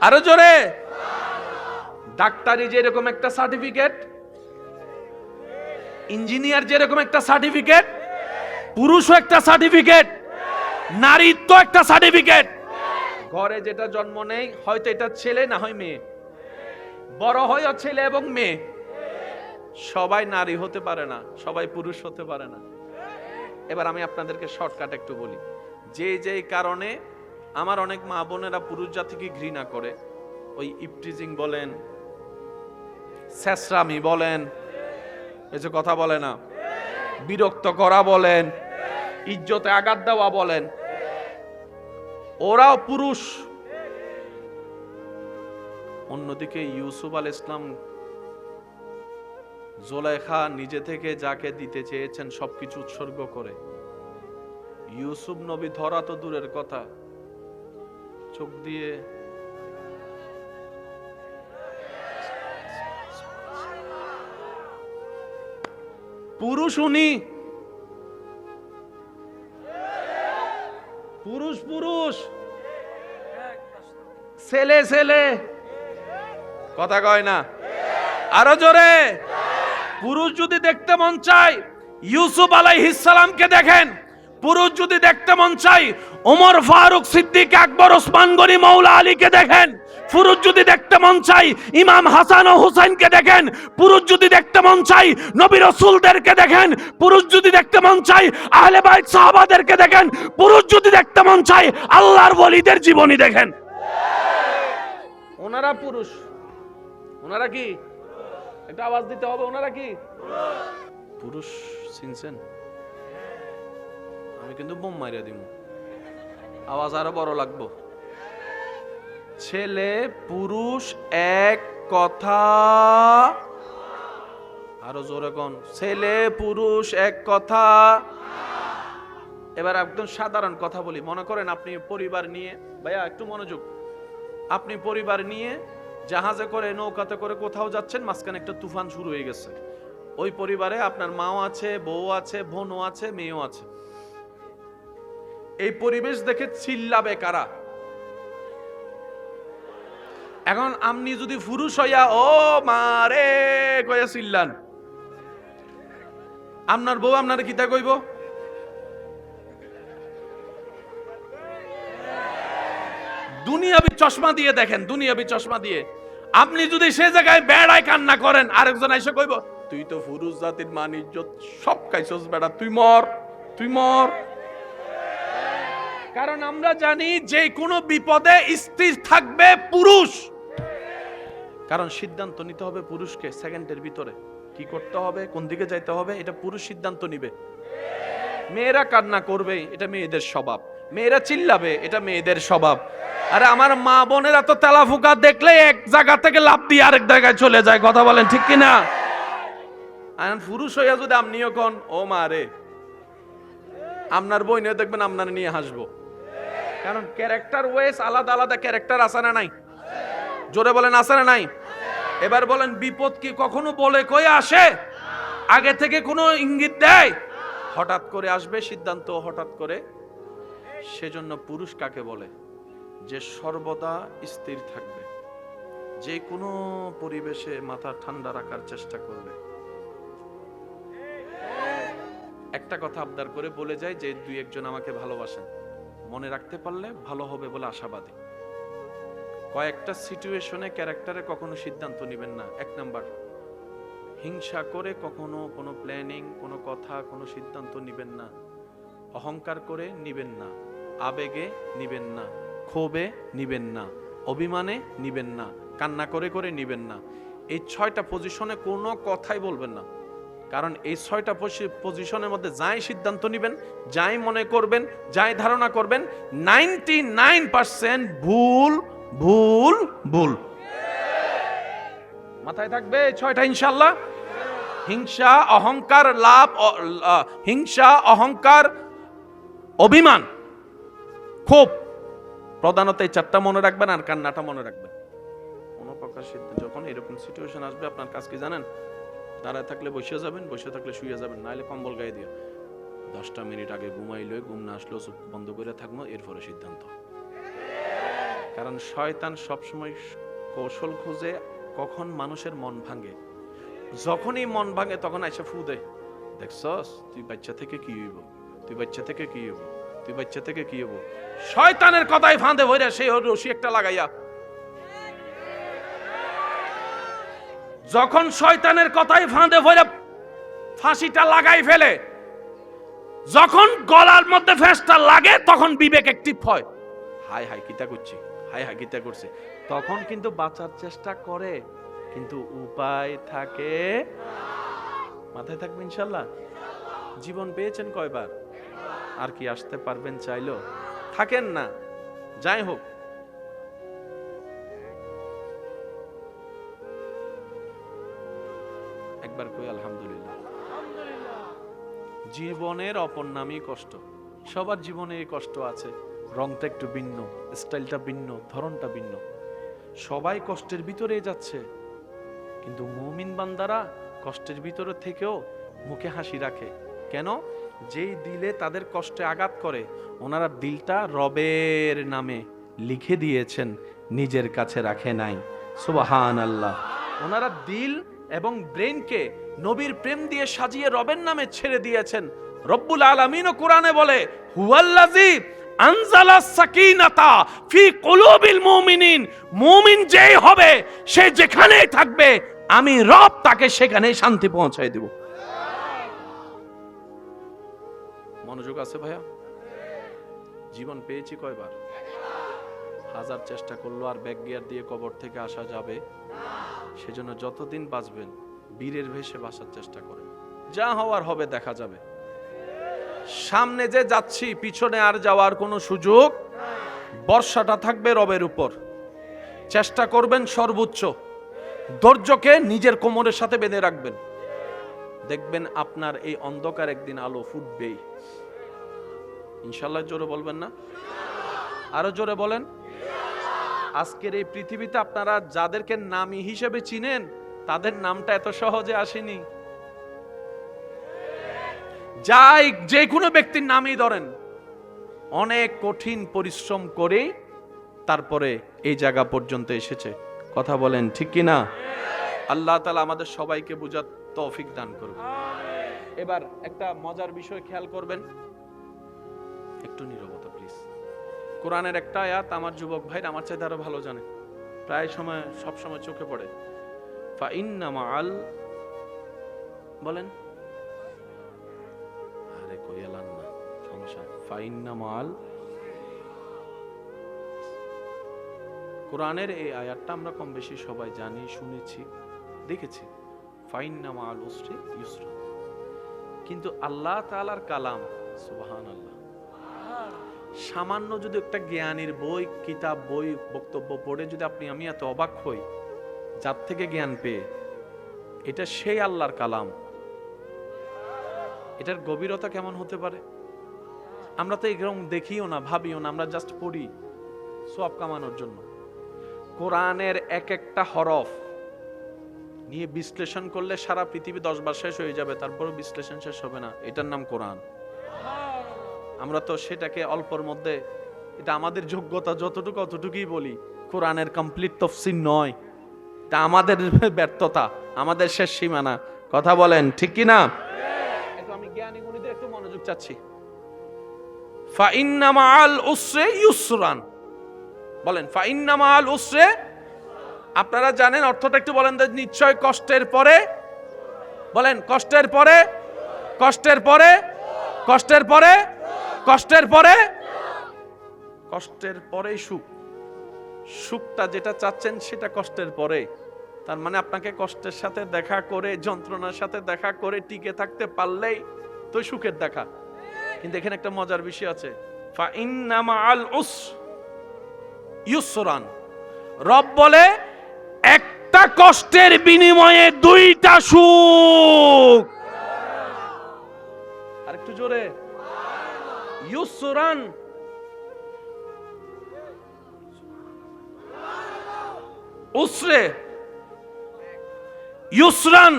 আরো জোরে। ডাক্তারি যেরকম একটা সার্টিফিকেট, ইঞ্জিনিয়ার যেরকম একটা সার্টিফিকেট, পুরুষও একটা সার্টিফিকেট, নারীত্ব একটা সার্টিফিকেট। ঘরে যেটা জন্ম নেই হয়তো এটা ছেলে না হয় মেয়ে, বড় হয় ছেলে এবং মেয়ে। সবাই নারী হতে পারে না, সবাই পুরুষ হতে পারে না। এবার আমি আপনাদেরকে শর্টকাট একটু বলি, যে কারণে আমার অনেক মা বোনেরা পুরুষ জাতিকে ঘৃণা করে, ওই ইপটিজিং বলেন, ছেঁচড়ামি বলেন, এই যে কথা বলে না, বিরক্ত করা বলেন, ইজ্জতে আঘাত দেওয়া বলেন, ওরাও পুরুষ। অন্যদিকে ইউসুফ আলাইহিস সালাম, জুলাইখা নিজে থেকে যাকে দিতে চেয়েছেন সবকিছু উৎসর্গ করে। ইউসুফ নবী ধরা তো দূরের কথা, চোখ দিয়ে পুরুষ, উনি পুরুষ, পুরুষ ছেলে ছেলে, কথা কয় না? আরো জোরে। পুরুষ যদি দেখতে মন চায় ইউসুফ আলাইহিস সালামকে দেখেন। পুরুষ যদি দেখতে মন চায় ওমর ফারুক, সিদ্দিক, আকবর, ওসমান গনি, মৌলা আলীকে দেখেন। পুরুষ যদি দেখতে মন চায় ইমাম হাসান ও হুসাইনকে দেখেন। পুরুষ যদি দেখতে মন চায় নবী রাসূলদেরকে দেখেন। পুরুষ যদি দেখতে মন চায় আহলে বাইত সাহাবাদেরকে দেখেন। পুরুষ যদি দেখতে মন চায় আল্লাহর ওলিদের জীবনী দেখেন। ওনারা পুরুষ। ওনারা কি? একটা আওয়াজ দিতে হবে, ওনারা কি পুরুষ? চিনছেন? আমি কিন্তু বোম মারিয়া দিব, আওয়াজ আরো বড় লাগবো। ছেলে পুরুষ এক কথা, আরো জোরে কোন? ছেলে পুরুষ এক কথা। এবার একদম সাধারণ কথা বলি। মনে করেন আপনি পরিবার নিয়ে, ভাইয়া একটু মনোযোগ, আপনি পরিবার নিয়ে জাহাজে করে, নৌকাতে করে কোথাও যাচ্ছেন, মাঝখানে একটা তুফান শুরু হয়ে গেছে। ওই পরিবারে আপনার মাও আছে, বউ আছে, বোনও আছে, মেয়েও আছে। এই পরিবেশ দেখে চিল্লাবে কারা? এখন আপনি যদি পুরুষ হইয়া ও মারে কইয়া চিল্লান, আপনার বউ আপনার কিতা কইব? দুনিয়াবি চশমা দিয়ে দেখেন, দুনিয়াবি চশমা দিয়ে আপনি যদি সে জায়গায় বেড়ায় কান্না করেন, আরেকজন এসে কইব তুই তো পুরুষ জাতির মান ইজ্জত সব খাইছস বেড়া, তুই মর, তুই মর। কারণ আমরা জানি যে কোনো বিপদে স্থির থাকবে পুরুষ। কারণ সিদ্ধান্ত নিতে হবে পুরুষকে, সেকেন্ডের ভিতরে কি করতে হবে, কোন দিকে যাইতে হবে, এটা পুরুষ সিদ্ধান্ত নিবে। মেয়েরা কান্না করবে, এটা মেয়েদের স্বভাব। মেয়েরা চিল্লাবে, এটা মেয়েদের স্বভাব। আরে আমার মা বোনেরা তো তেলাফুকা দেখলে এক জায়গা থেকে লাফ দিয়ে আরেক জায়গায় চলে যায়। কথা বলেন ঠিক কিনা? আর পুরুষ হইয়া যদি আপনিও কোন ও মা রে, আপনার বই নিয়ে দেখবেন আপনার নিয়ে হাসবো। কারণ ক্যারেক্টার ওয়েস আলাদা আলাদা ক্যারেক্টার আছে না নাই? জোরে বলেন আছে না নাই? এবার বলেন বিপদ কি কখনো বলে কয়ে আসে? আগে থেকে কোনো ইঙ্গিত দেয়? হঠাৎ করে আসবে সিদ্ধান্ত, হঠাৎ করে। সেজন্য পুরুষ কাকে বলে? যে সর্বদা স্থির থাকবে, যে কোনো পরিবেশে মাথা ঠান্ডা রাখার চেষ্টা করবে। একটা কথা আবদার করে বলে যায় যে দুই একজন আমাকে ভালোবাসেন, মনে রাখতে পারলে ভালো হবে বলে আশাবাদী। কয়েকটা সিচুয়েশনে ক্যারেক্টারে কখনো সিদ্ধান্ত নেবেন না। এক নাম্বার, হিংসা করে কখনো কোনো প্ল্যানিং, কোনো কথা, কোনো সিদ্ধান্ত নেবেন না। অহংকার করে নিবেন না, আবেগে নিবেন না, ক্ষোভে নিবেন না, অভিমানে নিবেন না, কান্না করে করে নিবেন না। এই 6টা পজিশনে কোনো কথাই বলবেন না। কারণ এই 6টা পজিশনের মধ্যে যাই সিদ্ধান্ত নিবেন, যাই মনে করবেন, যাই ধারণা করবেন, 99% ভুল ভুল ভুল। মাথায় থাকবে 6টা ইনশাআল্লাহ। হিংসা, অহংকার, লাভ, হিংসা, অহংকার, অভিমান, ক্ষোভ, প্রধানত এই 4টা মনে রাখবেন। আর কান্নাটা মনে রাখবেন। কোন প্রকার সিদ্ধান্ত যখন এরকম সিচুয়েশন আসবে, আপনার কাজ কি জানেন? দাঁড়ায় থাকলে বসে যাবেন, বসে থাকলে শুয়ে যাবেন, নাহলে কম্বল গায়ে দিয়ে 10টা মিনিট আগে ঘুমাইলে, ঘুম না আসলেও চোখ বন্ধ করে থাকবো, এরপরে সিদ্ধান্ত। কারণ শয়তান সবসময় কৌশল খুঁজে কখন মানুষের মন ভাঙে। যখনই মন ভাঙে তখন আইসা ফু দেয়, দেখছস তুই বাচ্চা থেকে কি হইব, তুই বাচ্চা থেকে কি হইব, তুই বাচ্চা থেকে কি হইব। শয়তানের কথাই ফাঁদে ভরে সেই রশি একটা লাগাইয়া, যখন শয়তানের কথাই ফাঁদে ভরে ফাঁসিটা লাগাই ফেলে, যখন গলার মধ্যে ফেসটা লাগে, তখন বিবেক অ্যাক্টিভ হয়। হাই হাই কিতা করছি, হাই হাই কিতা করছে, তখন কিন্তু বাঁচার চেষ্টা করে, কিন্তু উপায় থাকে। মাথায় থাকবে ইনশাআল্লাহ। জীবন পেয়েছেন কয়বার? আর কি আসতে পারবেন চাইলো? থাকেন না। যাই হোক, একবার কই আলহামদুলিল্লাহ। জীবনের অপর নামই কষ্ট। সবার জীবনে এই কষ্ট আছে, রংটা একটু ভিন্ন, স্টাইলটা ভিন্ন, ধরনটা ভিন্ন। সবাই কষ্টের ভিতরে যাচ্ছে, কিন্তু মুমিন বান্দারা কষ্টের ভিতরে থেকেও মুখে হাসি রাখে। কেন? যেই দিলে তাদের কষ্টে আঘাত করে, ওনারা দিলটা রবের নামে লিখে দিয়েছেন, নিজের কাছে রাখে নাই। সুবহানাল্লাহ। ওনারা দিল এবং ব্রেনকে নবীর প্রেম দিয়ে সাজিয়ে রবের নামে ছেড়ে দিয়েছেন। রব্বুল আলামিনও কোরআনে বলে, হুয়াল্লাযী আনজালা সাকিনাতা ফি কুলুবিল মুমিনিন। মুমিন যেই হবে, সে যেখানেই থাকবে, আমি রব তাকে সেখানেই শান্তি পৌঁছায় দেব। মনোযোগ আছে ভাইয়া? জীবন পেয়েছি কয়বার? হাজার চেষ্টা করলো আর ব্যাক গিয়ার দিয়ে কবর থেকে আসা যাবে? সেজন্য যতদিন বাঁচবেন বীরের ভেসে বাঁচার চেষ্টা করেন। যা হওয়ার হবে দেখা যাবে। সামনে যে যাচ্ছি, পিছনে আর যাওয়ার কোনো সুযোগ। বর্ষাটা থাকবে রবের উপর। চেষ্টা করবেন সর্বোচ্চ। ধৈর্যকে নিজের কোমরের সাথে বেঁধে রাখবেন। দেখবেন আপনার এই অন্ধকার একদিন আলো ফুটবেই ইনশাআল্লাহ। জোরে বলবেন না? আরো জোরে বলেন। আজকের এই পৃথিবীতে আপনারা যাদেরকে নামী হিসেবে চিনেন, তাদের নামটা এত সহজে আসেনি। যাই যে কোনো ব্যক্তির নামই ধরেন, অনেক কঠিন পরিশ্রম করে তারপরে এই জায়গা পর্যন্ত এসেছে। কথা বলেন ঠিক কি না? আল্লাহ তাআলা আমাদের সবাইকে বুঝার তৌফিক দান করুন। এবার একটা মজার বিষয় খেয়াল করবেন, একটু নীরবতা প্লিজ। কোরআনের একটা আয়াত আমার যুবক ভাইরা আমার চাইতে আরো ভালো জানে, প্রায় সময় সব সময় চোখে পড়ে। ফাইন্না মাআল, বলেন, আরে কই এলান না, সমস্যা। ফাইন্না মাআল, কোরআনের এই আয়াতটা আমরা কম বেশি সবাই জানি, শুনেছি, দেখেছি। ফাইন্না মাআল উসরি ইউসরা, কিন্তু আল্লাহ তাআলার কালাম, সুবহানাল্লাহ, সামান্য যদি একটা জ্ঞানীর বই, কিতাব, বই, বক্তব্য পড়ে যদি আমি এত অবাক হই, যার থেকে জ্ঞান পেয়ে, এটা সেই আল্লাহর কালাম, এটার গভীরতা কেমন হতে পারে? আমরা তো এরকম দেখিও না, ভাবিও না, আমরা জাস্ট পড়ি সওয়াব কামানোর জন্য। কোরআনের এক একটা হরফ নিয়ে বিশ্লেষণ করলে সারা পৃথিবী 10 বার শেষ হয়ে যাবে, তারপরও বিশ্লেষণ শেষ হবে না। এটার নাম কোরআন। আমরা তো সেটাকে অল্পর মধ্যে, এটা আমাদের যোগ্যতা যতটুকু অতটুকুই বলি, কোরআনের কমপ্লিট তাফসীর নয়। এটা আমাদের ব্যর্থতা, আমাদের শেষ সীমানা। কথা বলেন ঠিক কি না? একটু আমি জ্ঞানী গুণীদের একটু মনোযোগ চাচ্ছি। ফাইন্না মাআল উসরি ইউসরান, বলেন ফাইন্না মাআল উসরি। আপনারা জানেন অর্থটা, একটু বলেন। নিশ্চয় কষ্টের পরে, বলেন কষ্টের পরে, কষ্টের পরে, কষ্টের পরে, কষ্টের পরে, কষ্টের পরেই সুখ। সুখটা যেটা চাচ্ছেন সেটা কষ্টের পরে। তার মানে আপনাকে কষ্টের সাথে দেখা করে, যন্ত্রণার সাথে দেখা করে টিকে থাকতে পারলেই তো সুখের দেখা। কিন্তু এখানে একটা মজার বিষয় আছে, ফাইন্না মাআল উসরি ইউসরান। রব বলে একটা কষ্টের বিনিময়ে 2টা সুখ। আরেকটু জোরে, ইউসরান। উসরে, ইউসরান।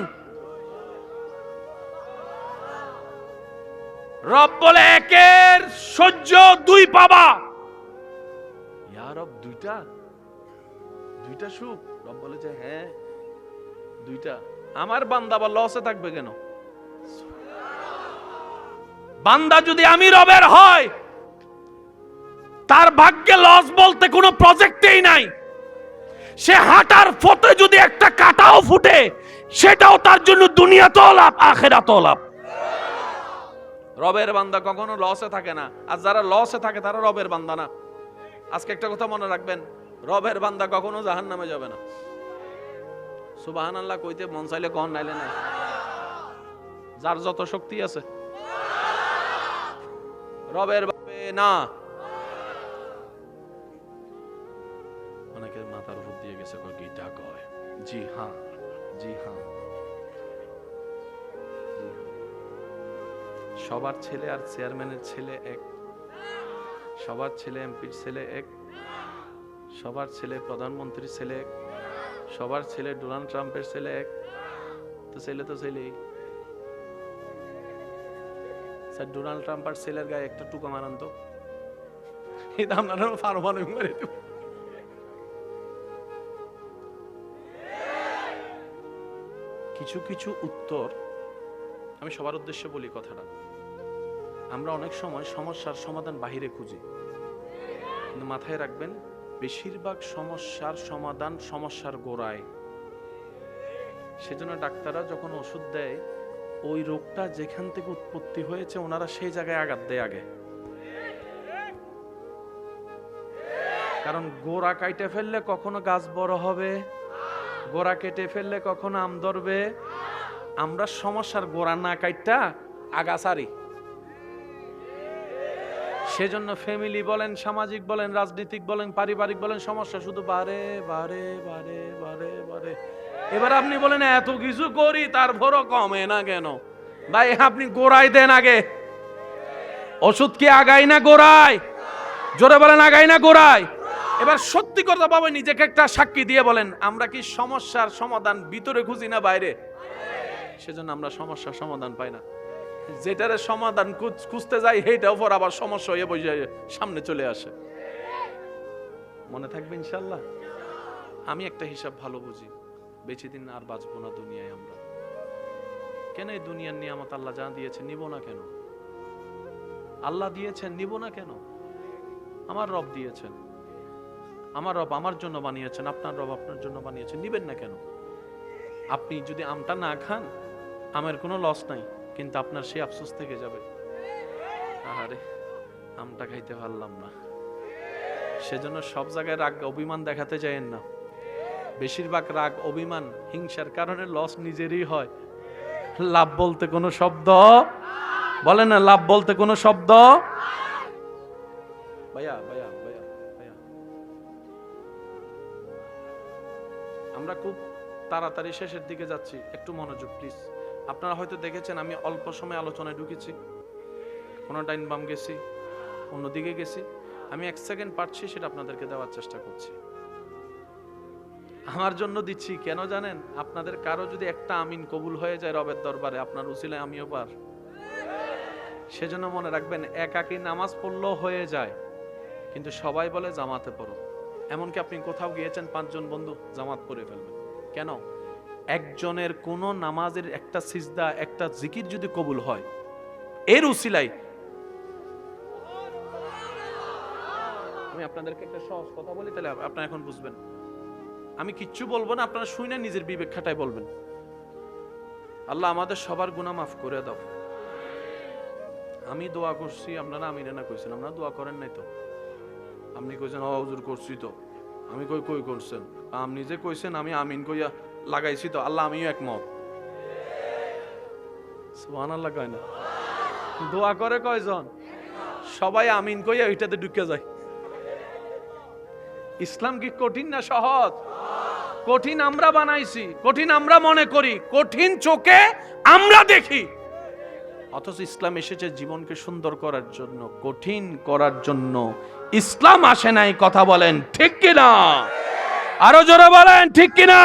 রব বলে একের সহ্য 2 পাবা। ইয়া রব, 2টা সুখ? রব বলে যে হ্যাঁ 2টা। আমার বান্দা আবার লসে থাকবে কেন? বান্দা যদি আমি রবের হয়, তার ভাগ্যে লস বলতে কোনো প্রজেক্টেই নাই। সে হাঁটার পথে যদি একটা কাঁটাও ফুটে, সেটাও তার জন্য দুনিয়াতেও লাভ, আখিরাতেও লাভ। রবের বান্দা কখনো লসে থাকে না, আর যারা লসে থাকে তারা রবের বান্দা না। আজকে একটা কথা মনে রাখবেন, রবের বান্দা কখনো জাহান্নামে যাবে না। সুবহানাল্লাহ কইতে মন চাইলে কোন, নাইলে নাই। যার যত শক্তি আছে, রবের বাবে না। অনেকের মাথার উপর দিয়ে গেছে গীতা কয়। জি হ্যাঁ, জি হ্যাঁ। সবার ছেলে আর চেয়ারম্যানের ছেলে এক, সবার ছেলে এমপির ছেলে এক, সবার ছেলে প্রধানমন্ত্রীর ছেলে এক, সবার ছেলে ডোনাল্ড ট্রাম্পের ছেলে এক। তো ছেলে তো ছেলেই। স্যার, ডোনাল্ড ট্রাম্প আর ছেলের গায়ে একটা টুকা মারান তো, এটা আপনারা পারমাণবিক মেরে দেব। কিছু কিছু উত্তর আমি সবার উদ্দেশ্যে বলি কথাটা। আমরা অনেক সময় সমস্যার সমাধান বাহিরে খুঁজি, কিন্তু মাথায় রাখবেন বেশিরভাগ সমস্যার সমাধান সমস্যার গোড়ায়। সেজন্য ডাক্তাররা যখন ওষুধ দেয়, ওই রোগটা যেখান থেকে উৎপত্তি হয়েছে ওনারা সেই জায়গায় আঘাত দেয় আগে। কারণ গোড়া কাটে ফেললে কখনো গাছ বড় হবে, গোড়া কেটে ফেললে কখনো আম ধরবে। আমরা সমস্যার গোড়া না কাটটা আগা সারি। সেজন্য ফ্যামিলি বলেন, সামাজিক বলেন, রাজনৈতিক বলেন, পারিবারিক বলেন, সমস্যা শুধু বাড়ে বাড়ে বাড়ে বাড়ে বাড়ে। এবার আপনি বলেন এত কিছু করি তারপরও কমে না কেন? ভাই আপনি গোড়ায় দেন আগে। ওষুধ কি আগাই না গোড়ায়? জোরে বলেন আগাই না গোড়ায়? এবার সত্যি কথা পাবেন, নিজেকে একটা সাক্ষী দিয়ে বলেন, আমরা কি সমস্যার সমাধান ভিতরে খুঁজি না বাইরে? সেজন্য আমরা সমস্যার সমাধান পাই না। যেটার সমাধান খুঁজতে যাই, সেইটাও পর আবার সমস্যা হয়ে বসে সামনে চলে আসে। মনে থাকবে ইনশাল্লাহ। আমি একটা হিসাব ভালো বুঝি, বেশি দিন আর বাঁচবো না দুনিয়ায় আমরা। কেন এই দুনিয়ার নিয়ামত আল্লাহ যা দিয়েছেন নিব না কেন? আল্লাহ দিয়েছেন নিব না কেন? আমার রব দিয়েছেন, আমার রব আমার জন্য বানিয়েছেন, আপনার রব আপনার জন্য বানিয়েছেন, নিবেন না কেন? আপনি যদি আমটা না খান, আমের কোনো লস নাই, কিন্তু আপনার সেই আফসোস থেকে যাবে, আরে আমটা খাইতে পারলাম না। সেজন্য সব জায়গায় রাগ অভিমান দেখাতে যায়েন না। বেশিরভাগ রাগ অভিমান হিংসার কারণে লস নিজেরই হয়। লাভ বলতে কোনো শব্দ বলে না, লাভ বলতে কোনো শব্দ। ভাইয়া ভাইয়া ভাইয়া ভাইয়া, আমরা খুব তাড়াতাড়ি শেষের দিকে যাচ্ছি, একটু মনোযোগ প্লিজ। আপনারা হয়তো দেখেছেন আমি অল্প সময় আলোচনায় ঢুকেছি, কোনো ডাইন বাম গেছি, অন্যদিকে গেছি। আমি 1 সেকেন্ড পাচ্ছি সেটা আপনাদেরকে দেওয়ার চেষ্টা করছি। আমার জন্য দিচ্ছি কেন জানেন? আপনাদের কারো যদি একটা আমিন কবুল হয়ে যায় রবের দরবারে, আপনার উসিলায় আমিও পার। সেজন্য মনে রাখবেন, একাকী নামাজ পড়লেও হয়ে যায়, কিন্তু সবাই বলে জামাতে পড়ো। এমনকি আপনি কোথাও গিয়েছেন 5 জন বন্ধু, জামাত পড়ে ফেলবেন কেন? একজনের কোন নামাজের একটা সিজদা, একটা জিকির যদি কবুল হয় এর উসিলাই। আমি আপনাদেরকে একটা সহজ কথা বলি, তাহলে আপনারা এখন বুঝবেন। আমি কিচ্ছু বলবো না, আপনারা শুনে নিজের বিবেক খাটায় বলবেন। আল্লাহ আমাদের সবার গুনাহ মাফ করে দাও। আমি দোয়া করছি, আপনারা আমিন না কইছেন, আপনারা দোয়া করেন নাই তো। আপনি কইছেন হুজুর করছি তো, আমি কই করছেন? আপনি যে কইছেন আমি আমিন কইয়া লাগাইছি তো, আল্লাহ আমিও একমত। সুবহানাল্লাহ কয় না? দোয়া করে কয়জন? সবাই আমিন কইয়া ওইটাতে ঢুকে যায়। ইসলাম কি কঠিন না সহজ? কঠিন আমরা বানাইছি, কঠিন আমরা মনে করি, কঠিন চোখে আমরা দেখি। অথচ ইসলাম এসেছে জীবনকে সুন্দর করার জন্য, কঠিন করার জন্য। ইসলাম আসে নাই, কথা বলেন ঠিক কিনা? আরো জোরে বলেন ঠিক কিনা?